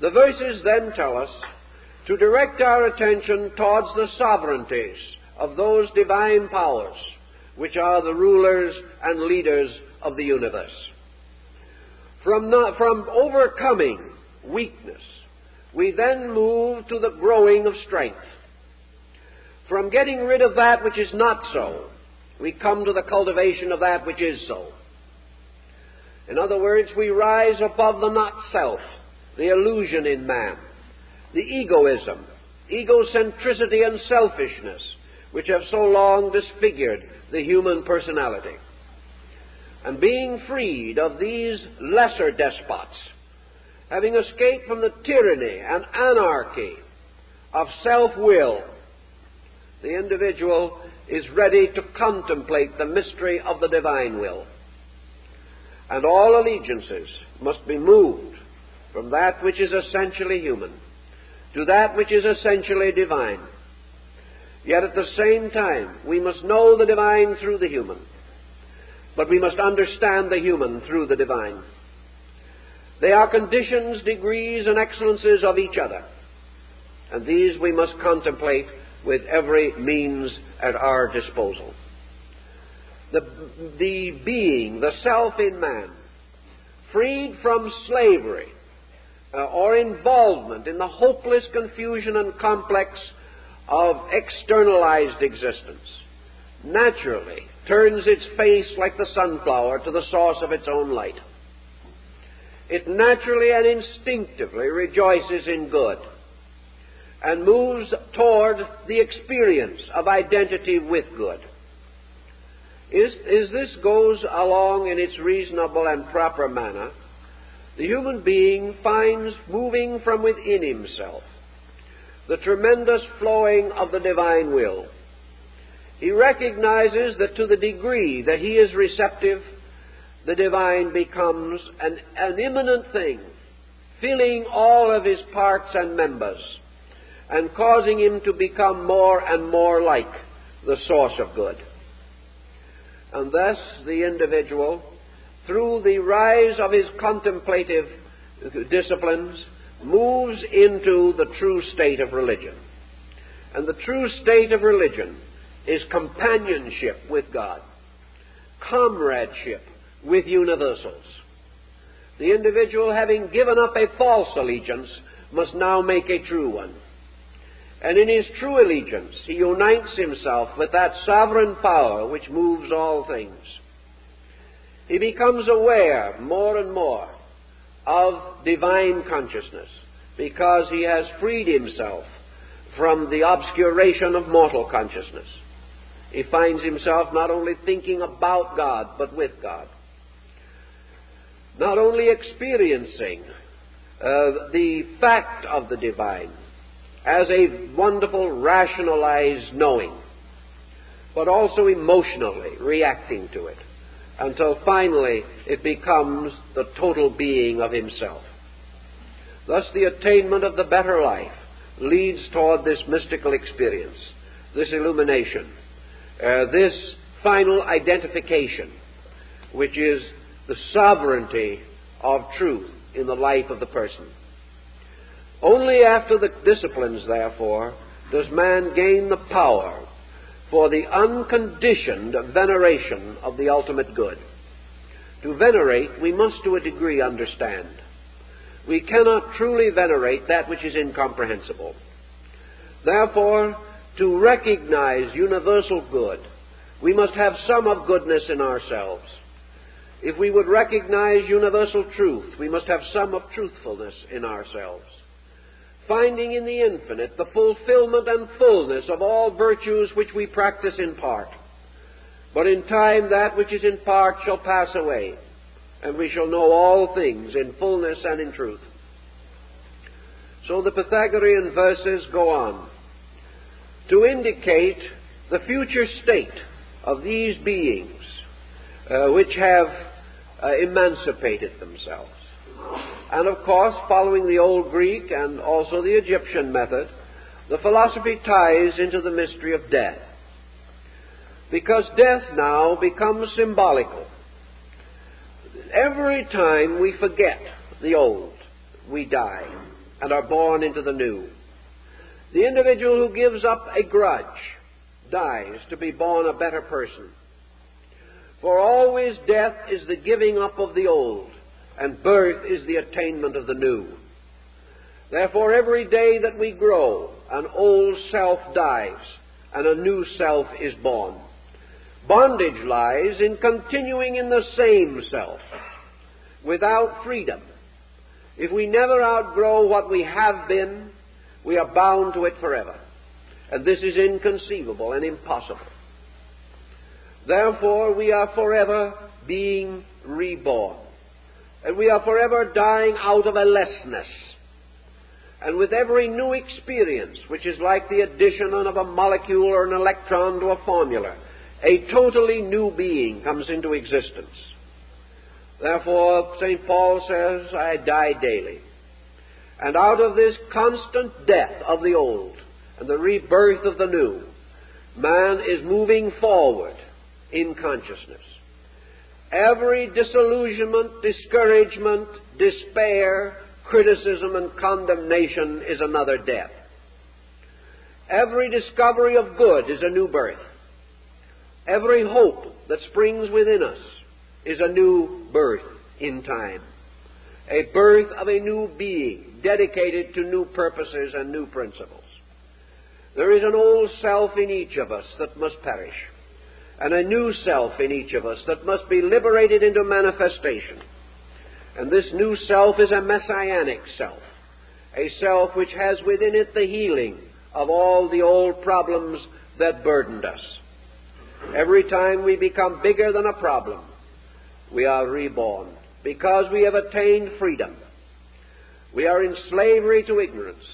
the verses then tell us to direct our attention towards the sovereignties of those divine powers which are the rulers and leaders of the universe. From overcoming weakness, we then move to the growing of strength. From getting rid of that which is not so, we come to the cultivation of that which is so. In other words, we rise above the not-self, the illusion in man, the egoism, egocentricity and selfishness, which have so long disfigured the human personality. And being freed of these lesser despots, having escaped from the tyranny and anarchy of self-will, the individual is ready to contemplate the mystery of the divine will. And all allegiances must be moved from that which is essentially human to that which is essentially divine. Yet at the same time, we must know the divine through the human, but we must understand the human through the divine. They are conditions, degrees, and excellences of each other, and these we must contemplate with every means at our disposal. The being, the self in man, freed from slavery or involvement in the hopeless confusion and complex of externalized existence, naturally turns its face like the sunflower to the source of its own light. It naturally and instinctively rejoices in good and moves toward the experience of identity with good. As this goes along in its reasonable and proper manner, the human being finds moving from within himself the tremendous flowing of the divine will. He recognizes that to the degree that he is receptive, the divine becomes an immanent thing, filling all of his parts and members, and causing him to become more and more like the source of good. And thus the individual, through the rise of his contemplative disciplines, moves into the true state of religion. And the true state of religion is companionship with God, comradeship with universals. The individual, having given up a false allegiance, must now make a true one. And in his true allegiance, he unites himself with that sovereign power which moves all things. He becomes aware more and more of divine consciousness because he has freed himself from the obscuration of mortal consciousness. He finds himself not only thinking about God, but with God. Not only experiencing the fact of the divine as a wonderful rationalized knowing, but also emotionally reacting to it, until finally it becomes the total being of himself. Thus the attainment of the better life leads toward this mystical experience, this illumination, this final identification, which is the sovereignty of truth in the life of the person. Only after the disciplines, therefore, does man gain the power for the unconditioned veneration of the ultimate good. To venerate, we must to a degree understand. We cannot truly venerate that which is incomprehensible. Therefore, to recognize universal good, we must have some of goodness in ourselves. If we would recognize universal truth, we must have some of truthfulness in ourselves. Finding in the infinite the fulfillment and fullness of all virtues which we practice in part. But in time that which is in part shall pass away, and we shall know all things in fullness and in truth. So the Pythagorean verses go on to indicate the future state of these beings which have emancipated themselves. And of course, following the old Greek and also the Egyptian method, the philosophy ties into the mystery of death. Because death now becomes symbolical. Every time we forget the old, we die and are born into the new. The individual who gives up a grudge dies to be born a better person. For always death is the giving up of the old, and birth is the attainment of the new. Therefore, every day that we grow, an old self dies, and a new self is born. Bondage lies in continuing in the same self, without freedom. If we never outgrow what we have been, we are bound to it forever. And this is inconceivable and impossible. Therefore, we are forever being reborn. And we are forever dying out of a lessness. And with every new experience, which is like the addition of a molecule or an electron to a formula, a totally new being comes into existence. Therefore, St. Paul says, I die daily. And out of this constant death of the old and the rebirth of the new, man is moving forward in consciousness. Every disillusionment, discouragement, despair, criticism, and condemnation is another death. Every discovery of good is a new birth. Every hope that springs within us is a new birth in time. A birth of a new being, dedicated to new purposes and new principles. There is an old self in each of us that must perish, and a new self in each of us that must be liberated into manifestation. And this new self is a messianic self, a self which has within it the healing of all the old problems that burdened us. Every time we become bigger than a problem, we are reborn, because we have attained freedom. We are in slavery to ignorance,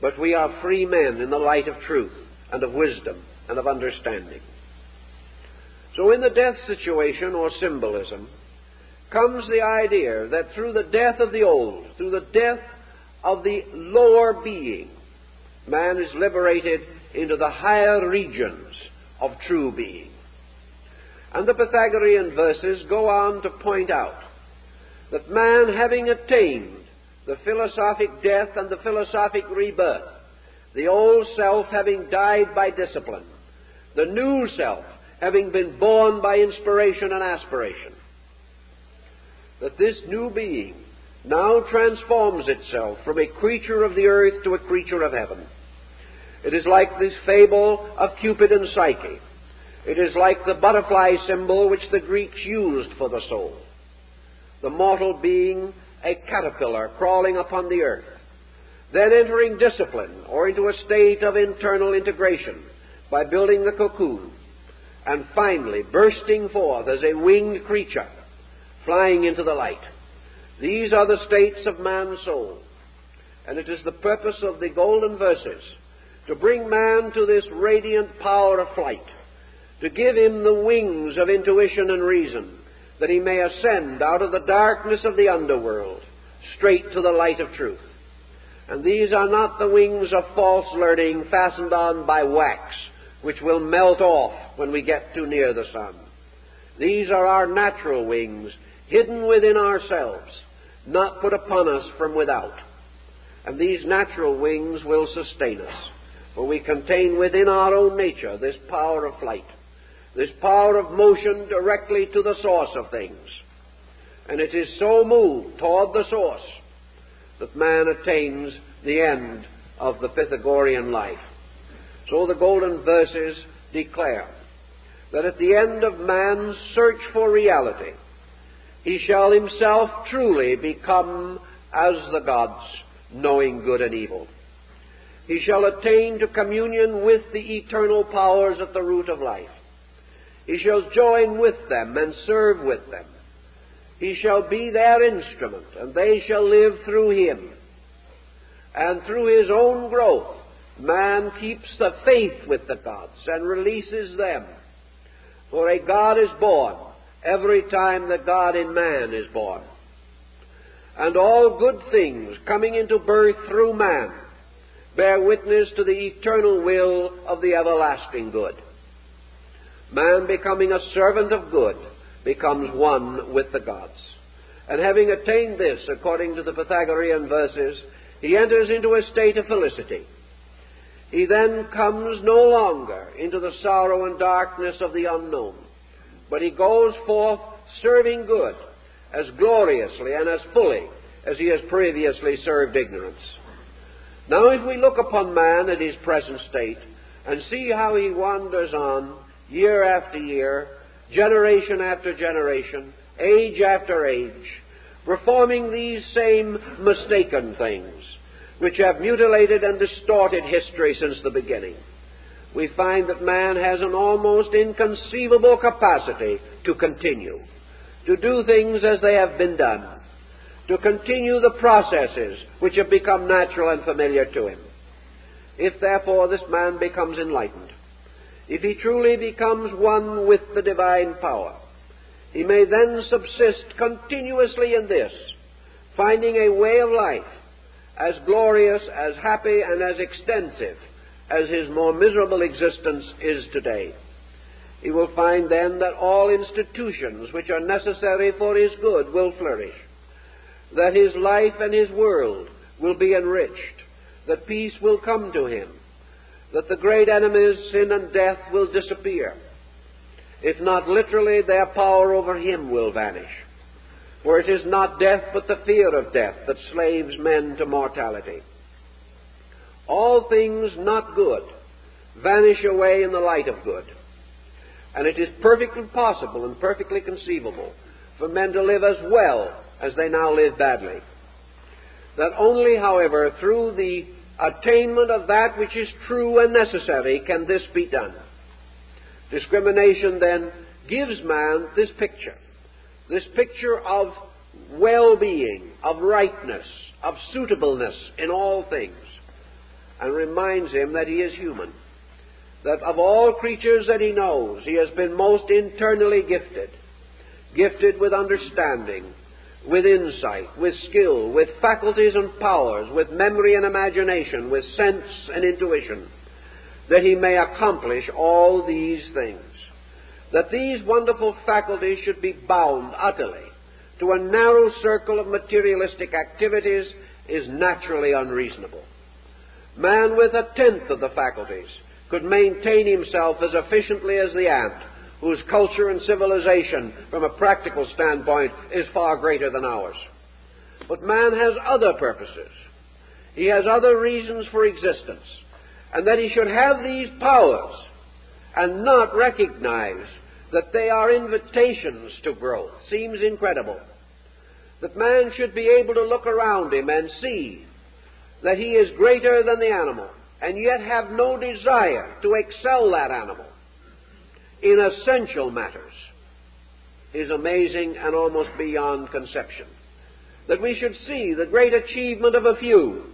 but we are free men in the light of truth and of wisdom and of understanding. So in the death situation, or symbolism, comes the idea that through the death of the old, through the death of the lower being, man is liberated into the higher regions of true being. And the Pythagorean verses go on to point out that man, having attained the philosophic death and the philosophic rebirth, the old self having died by discipline, the new self having been born by inspiration and aspiration, that this new being now transforms itself from a creature of the earth to a creature of heaven. It is like this fable of Cupid and Psyche. It is like the butterfly symbol which the Greeks used for the soul. The mortal being, a caterpillar crawling upon the earth, then entering discipline or into a state of internal integration by building the cocoon, and finally bursting forth as a winged creature, flying into the light. These are the states of man's soul. And it is the purpose of the golden verses to bring man to this radiant power of flight, to give him the wings of intuition and reason, that he may ascend out of the darkness of the underworld straight to the light of truth. And these are not the wings of false learning fastened on by wax, which will melt off when we get too near the sun. These are our natural wings, hidden within ourselves, not put upon us from without. And these natural wings will sustain us, for we contain within our own nature this power of flight, this power of motion directly to the source of things. And it is so moved toward the source that man attains the end of the Pythagorean life. So the golden verses declare that at the end of man's search for reality, he shall himself truly become as the gods, knowing good and evil. He shall attain to communion with the eternal powers at the root of life. He shall join with them and serve with them. He shall be their instrument, and they shall live through him. And through his own growth, man keeps the faith with the gods and releases them. For a God is born every time the God in man is born. and all good things coming into birth through man bear witness to the eternal will of the everlasting good. Man, becoming a servant of good, becomes one with the gods. And having attained this, according to the Pythagorean verses, he enters into a state of felicity. He then comes no longer into the sorrow and darkness of the unknown, but he goes forth serving good as gloriously and as fully as he has previously served ignorance. Now, if we look upon man at his present state and see how he wanders on year after year, generation after generation, age after age, performing these same mistaken things which have mutilated and distorted history since the beginning, we find that man has an almost inconceivable capacity to continue, to do things as they have been done, to continue the processes which have become natural and familiar to him. If, therefore, this man becomes enlightened, if he truly becomes one with the divine power, he may then subsist continuously in this, finding a way of life as glorious, as happy, and as extensive as his more miserable existence is today. He will find then that all institutions which are necessary for his good will flourish, that his life and his world will be enriched, that peace will come to him, that the great enemies, sin and death, will disappear. If not literally, their power over him will vanish. For it is not death, but the fear of death that slaves men to mortality. All things not good vanish away in the light of good. And it is perfectly possible and perfectly conceivable for men to live as well as they now live badly. That only, however, through the attainment of that which is true and necessary can this be done. Discrimination, then, gives man this picture of well-being, of rightness, of suitableness in all things, and reminds him that he is human, that of all creatures that he knows, he has been most internally gifted with understanding, with insight, with skill, with faculties and powers, with memory and imagination, with sense and intuition, that he may accomplish all these things. That these wonderful faculties should be bound utterly to a narrow circle of materialistic activities is naturally unreasonable. Man with a tenth of the faculties could maintain himself as efficiently as the ant, whose culture and civilization, from a practical standpoint, is far greater than ours. But man has other purposes. He has other reasons for existence. And that he should have these powers and not recognize that they are invitations to growth seems incredible. That man should be able to look around him and see that he is greater than the animal, and yet have no desire to excel that animal in essential matters, is amazing and almost beyond conception. That we should see the great achievement of a few,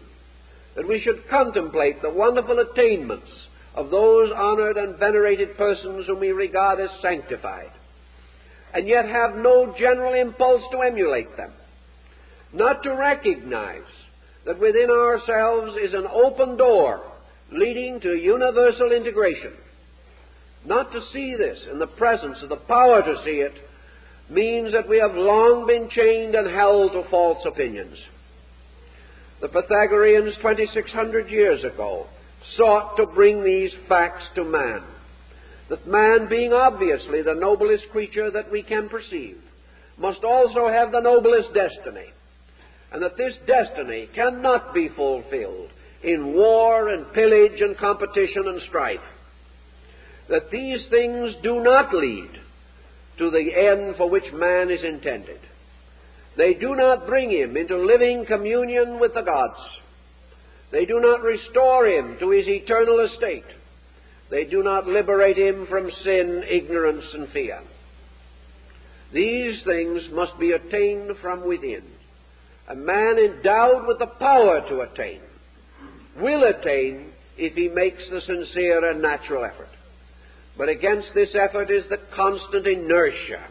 that we should contemplate the wonderful attainments of those honored and venerated persons whom we regard as sanctified, and yet have no general impulse to emulate them, not to recognize that within ourselves is an open door leading to universal integration. Not to see this in the presence of the power to see it means that we have long been chained and held to false opinions. The Pythagoreans 2,600 years ago sought to bring these facts to man, that man, being obviously the noblest creature that we can perceive, must also have the noblest destiny, and that this destiny cannot be fulfilled in war and pillage and competition and strife, that these things do not lead to the end for which man is intended. They do not bring him into living communion with the gods. They do not restore him to his eternal estate. They do not liberate him from sin, ignorance, and fear. These things must be attained from within. A man endowed with the power to attain will attain if he makes the sincere and natural effort. But against this effort is the constant inertia,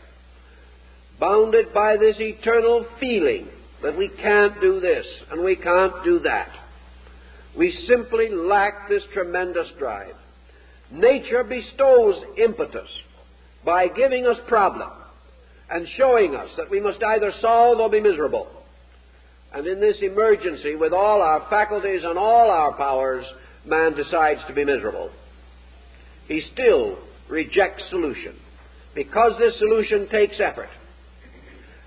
bounded by this eternal feeling that we can't do this and we can't do that. We simply lack this tremendous drive. Nature bestows impetus by giving us problem and showing us that we must either solve or be miserable. And in this emergency, with all our faculties and all our powers, man decides to be miserable. He still rejects solution because this solution takes effort.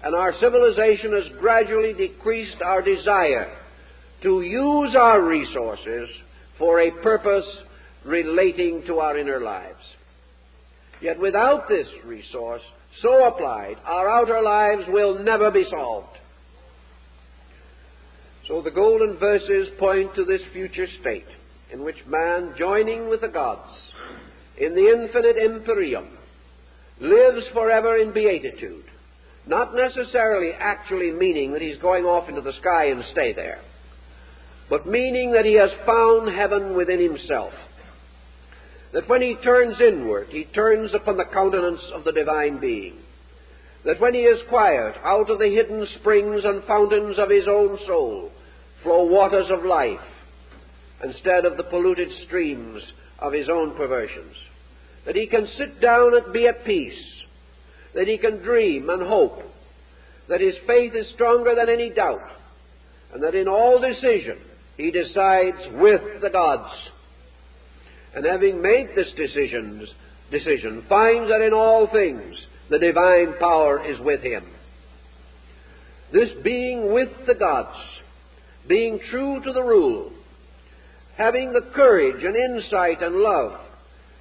And our civilization has gradually decreased our desire to use our resources for a purpose relating to our inner lives. Yet without this resource so applied, our outer lives will never be solved. So the golden verses point to this future state in which man, joining with the gods in the infinite empyrean, lives forever in beatitude, not necessarily actually meaning that he's going off into the sky and stay there, but meaning that he has found heaven within himself. That when he turns inward, he turns upon the countenance of the divine being. That when he is quiet, out of the hidden springs and fountains of his own soul flow waters of life, instead of the polluted streams of his own perversions. That he can sit down and be at peace. That he can dream and hope. That his faith is stronger than any doubt. And that in all decision, he decides with the gods. And having made this decision, finds that in all things the divine power is with him. This being with the gods, being true to the rule, having the courage and insight and love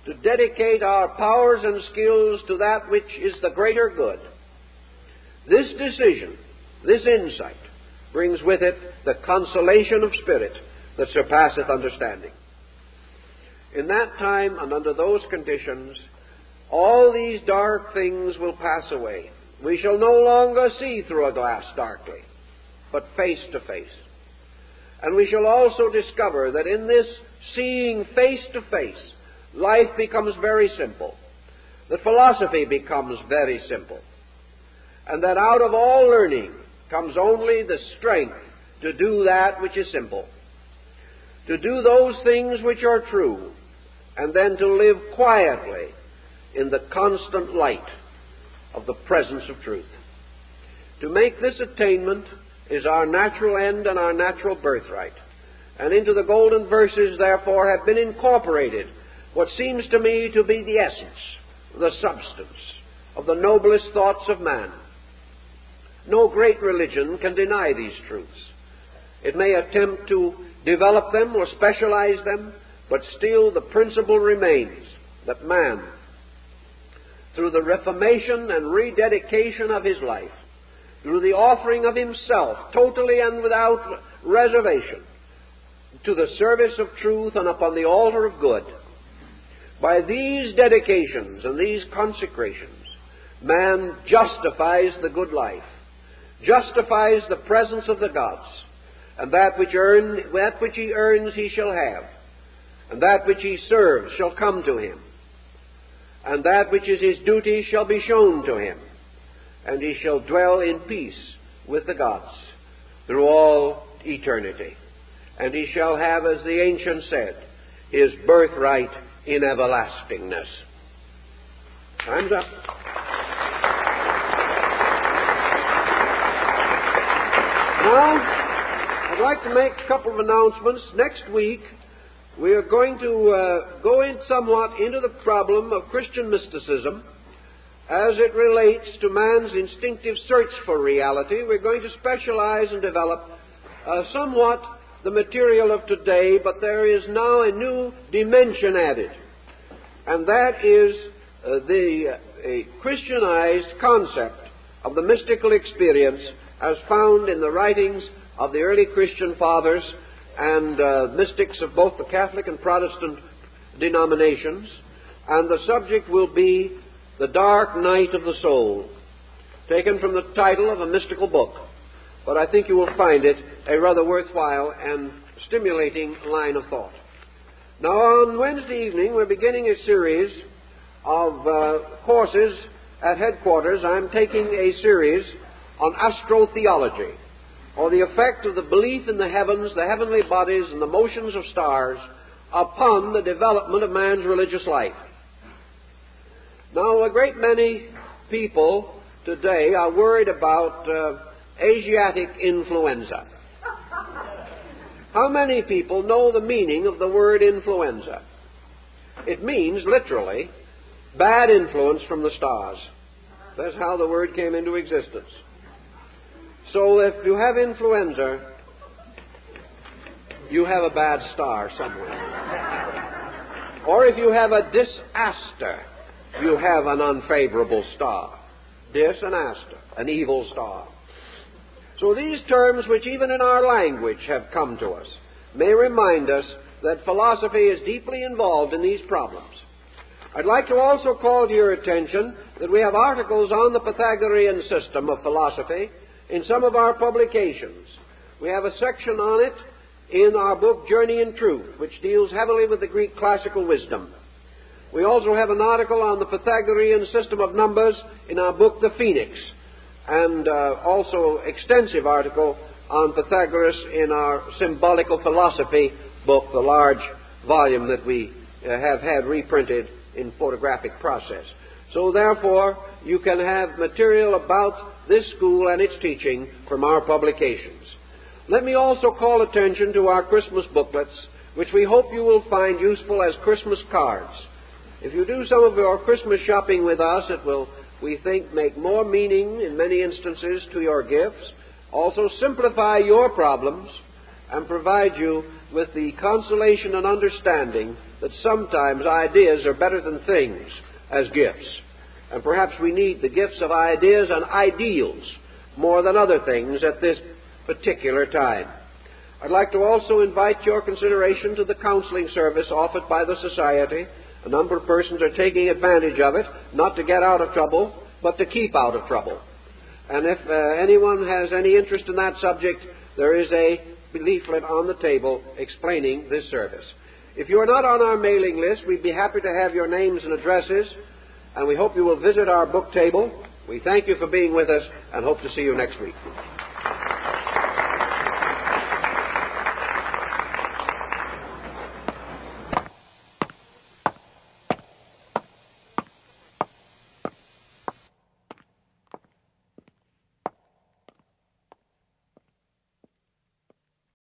to dedicate our powers and skills to that which is the greater good, this decision, this insight, brings with it the consolation of spirit that surpasseth understanding. In that time and under those conditions, all these dark things will pass away. We shall no longer see through a glass darkly, but face to face. And we shall also discover that in this seeing face to face, life becomes very simple, that philosophy becomes very simple, and that out of all learning comes only the strength to do that which is simple, to do those things which are true, and then to live quietly in the constant light of the presence of truth. To make this attainment is our natural end and our natural birthright. And into the golden verses, therefore, have been incorporated what seems to me to be the essence, the substance of the noblest thoughts of man. No great religion can deny these truths. It may attempt to develop them or specialize them, but still the principle remains that man, through the reformation and rededication of his life, through the offering of himself, totally and without reservation, to the service of truth and upon the altar of good, by these dedications and these consecrations, man justifies the good life, justifies the presence of the gods, and that which he earns he shall have, and that which he serves shall come to him, and that which is his duty shall be shown to him, and he shall dwell in peace with the gods through all eternity. And he shall have, as the ancient said, his birthright in everlastingness. Time's up. Now, I'd like to make a couple of announcements. Next week, we are going to go in somewhat into the problem of Christian mysticism as it relates to man's instinctive search for reality. We're going to specialize and develop somewhat the material of today, but there is now a new dimension added, and that is a Christianized concept of the mystical experience as found in the writings of the early Christian fathers and mystics of both the Catholic and Protestant denominations. And the subject will be the dark night of the soul, taken from the title of a mystical book. But I think you will find it a rather worthwhile and stimulating line of thought. Now, on Wednesday evening, we're beginning a series of courses at headquarters. I'm taking a series on astrotheology. or the effect of the belief in the heavens, the heavenly bodies, and the motions of stars upon the development of man's religious life. Now, a great many people today are worried about Asiatic influenza. How many people know the meaning of the word influenza? It means, literally, bad influence from the stars. That's how the word came into existence. So if you have influenza, you have a bad star somewhere. Or if you have a disaster, you have an unfavorable star. Dis and aster, an evil star. So these terms, which even in our language have come to us, may remind us that philosophy is deeply involved in these problems. I'd like to also call to your attention that we have articles on the Pythagorean system of philosophy in some of our publications. We have a section on it in our book Journey in Truth, which deals heavily with the Greek classical wisdom. We also have an article on the Pythagorean system of numbers in our book The Phoenix, and also extensive article on Pythagoras in our Symbolical Philosophy book, the large volume that we have had reprinted in photographic process. So therefore, you can have material about this school and its teaching from our publications. Let me also call attention to our Christmas booklets, which we hope you will find useful as Christmas cards. If you do some of your Christmas shopping with us, it will, we think, make more meaning in many instances to your gifts, also simplify your problems, and provide you with the consolation and understanding that sometimes ideas are better than things as gifts. And perhaps we need the gifts of ideas and ideals more than other things at this particular time. I'd like to also invite your consideration to the counseling service offered by the Society. A number of persons are taking advantage of it, not to get out of trouble, but to keep out of trouble. And if anyone has any interest in that subject, there is a leaflet on the table explaining this service. If you are not on our mailing list, we'd be happy to have your names and addresses, and we hope you will visit our book table. We thank you for being with us and hope to see you next week.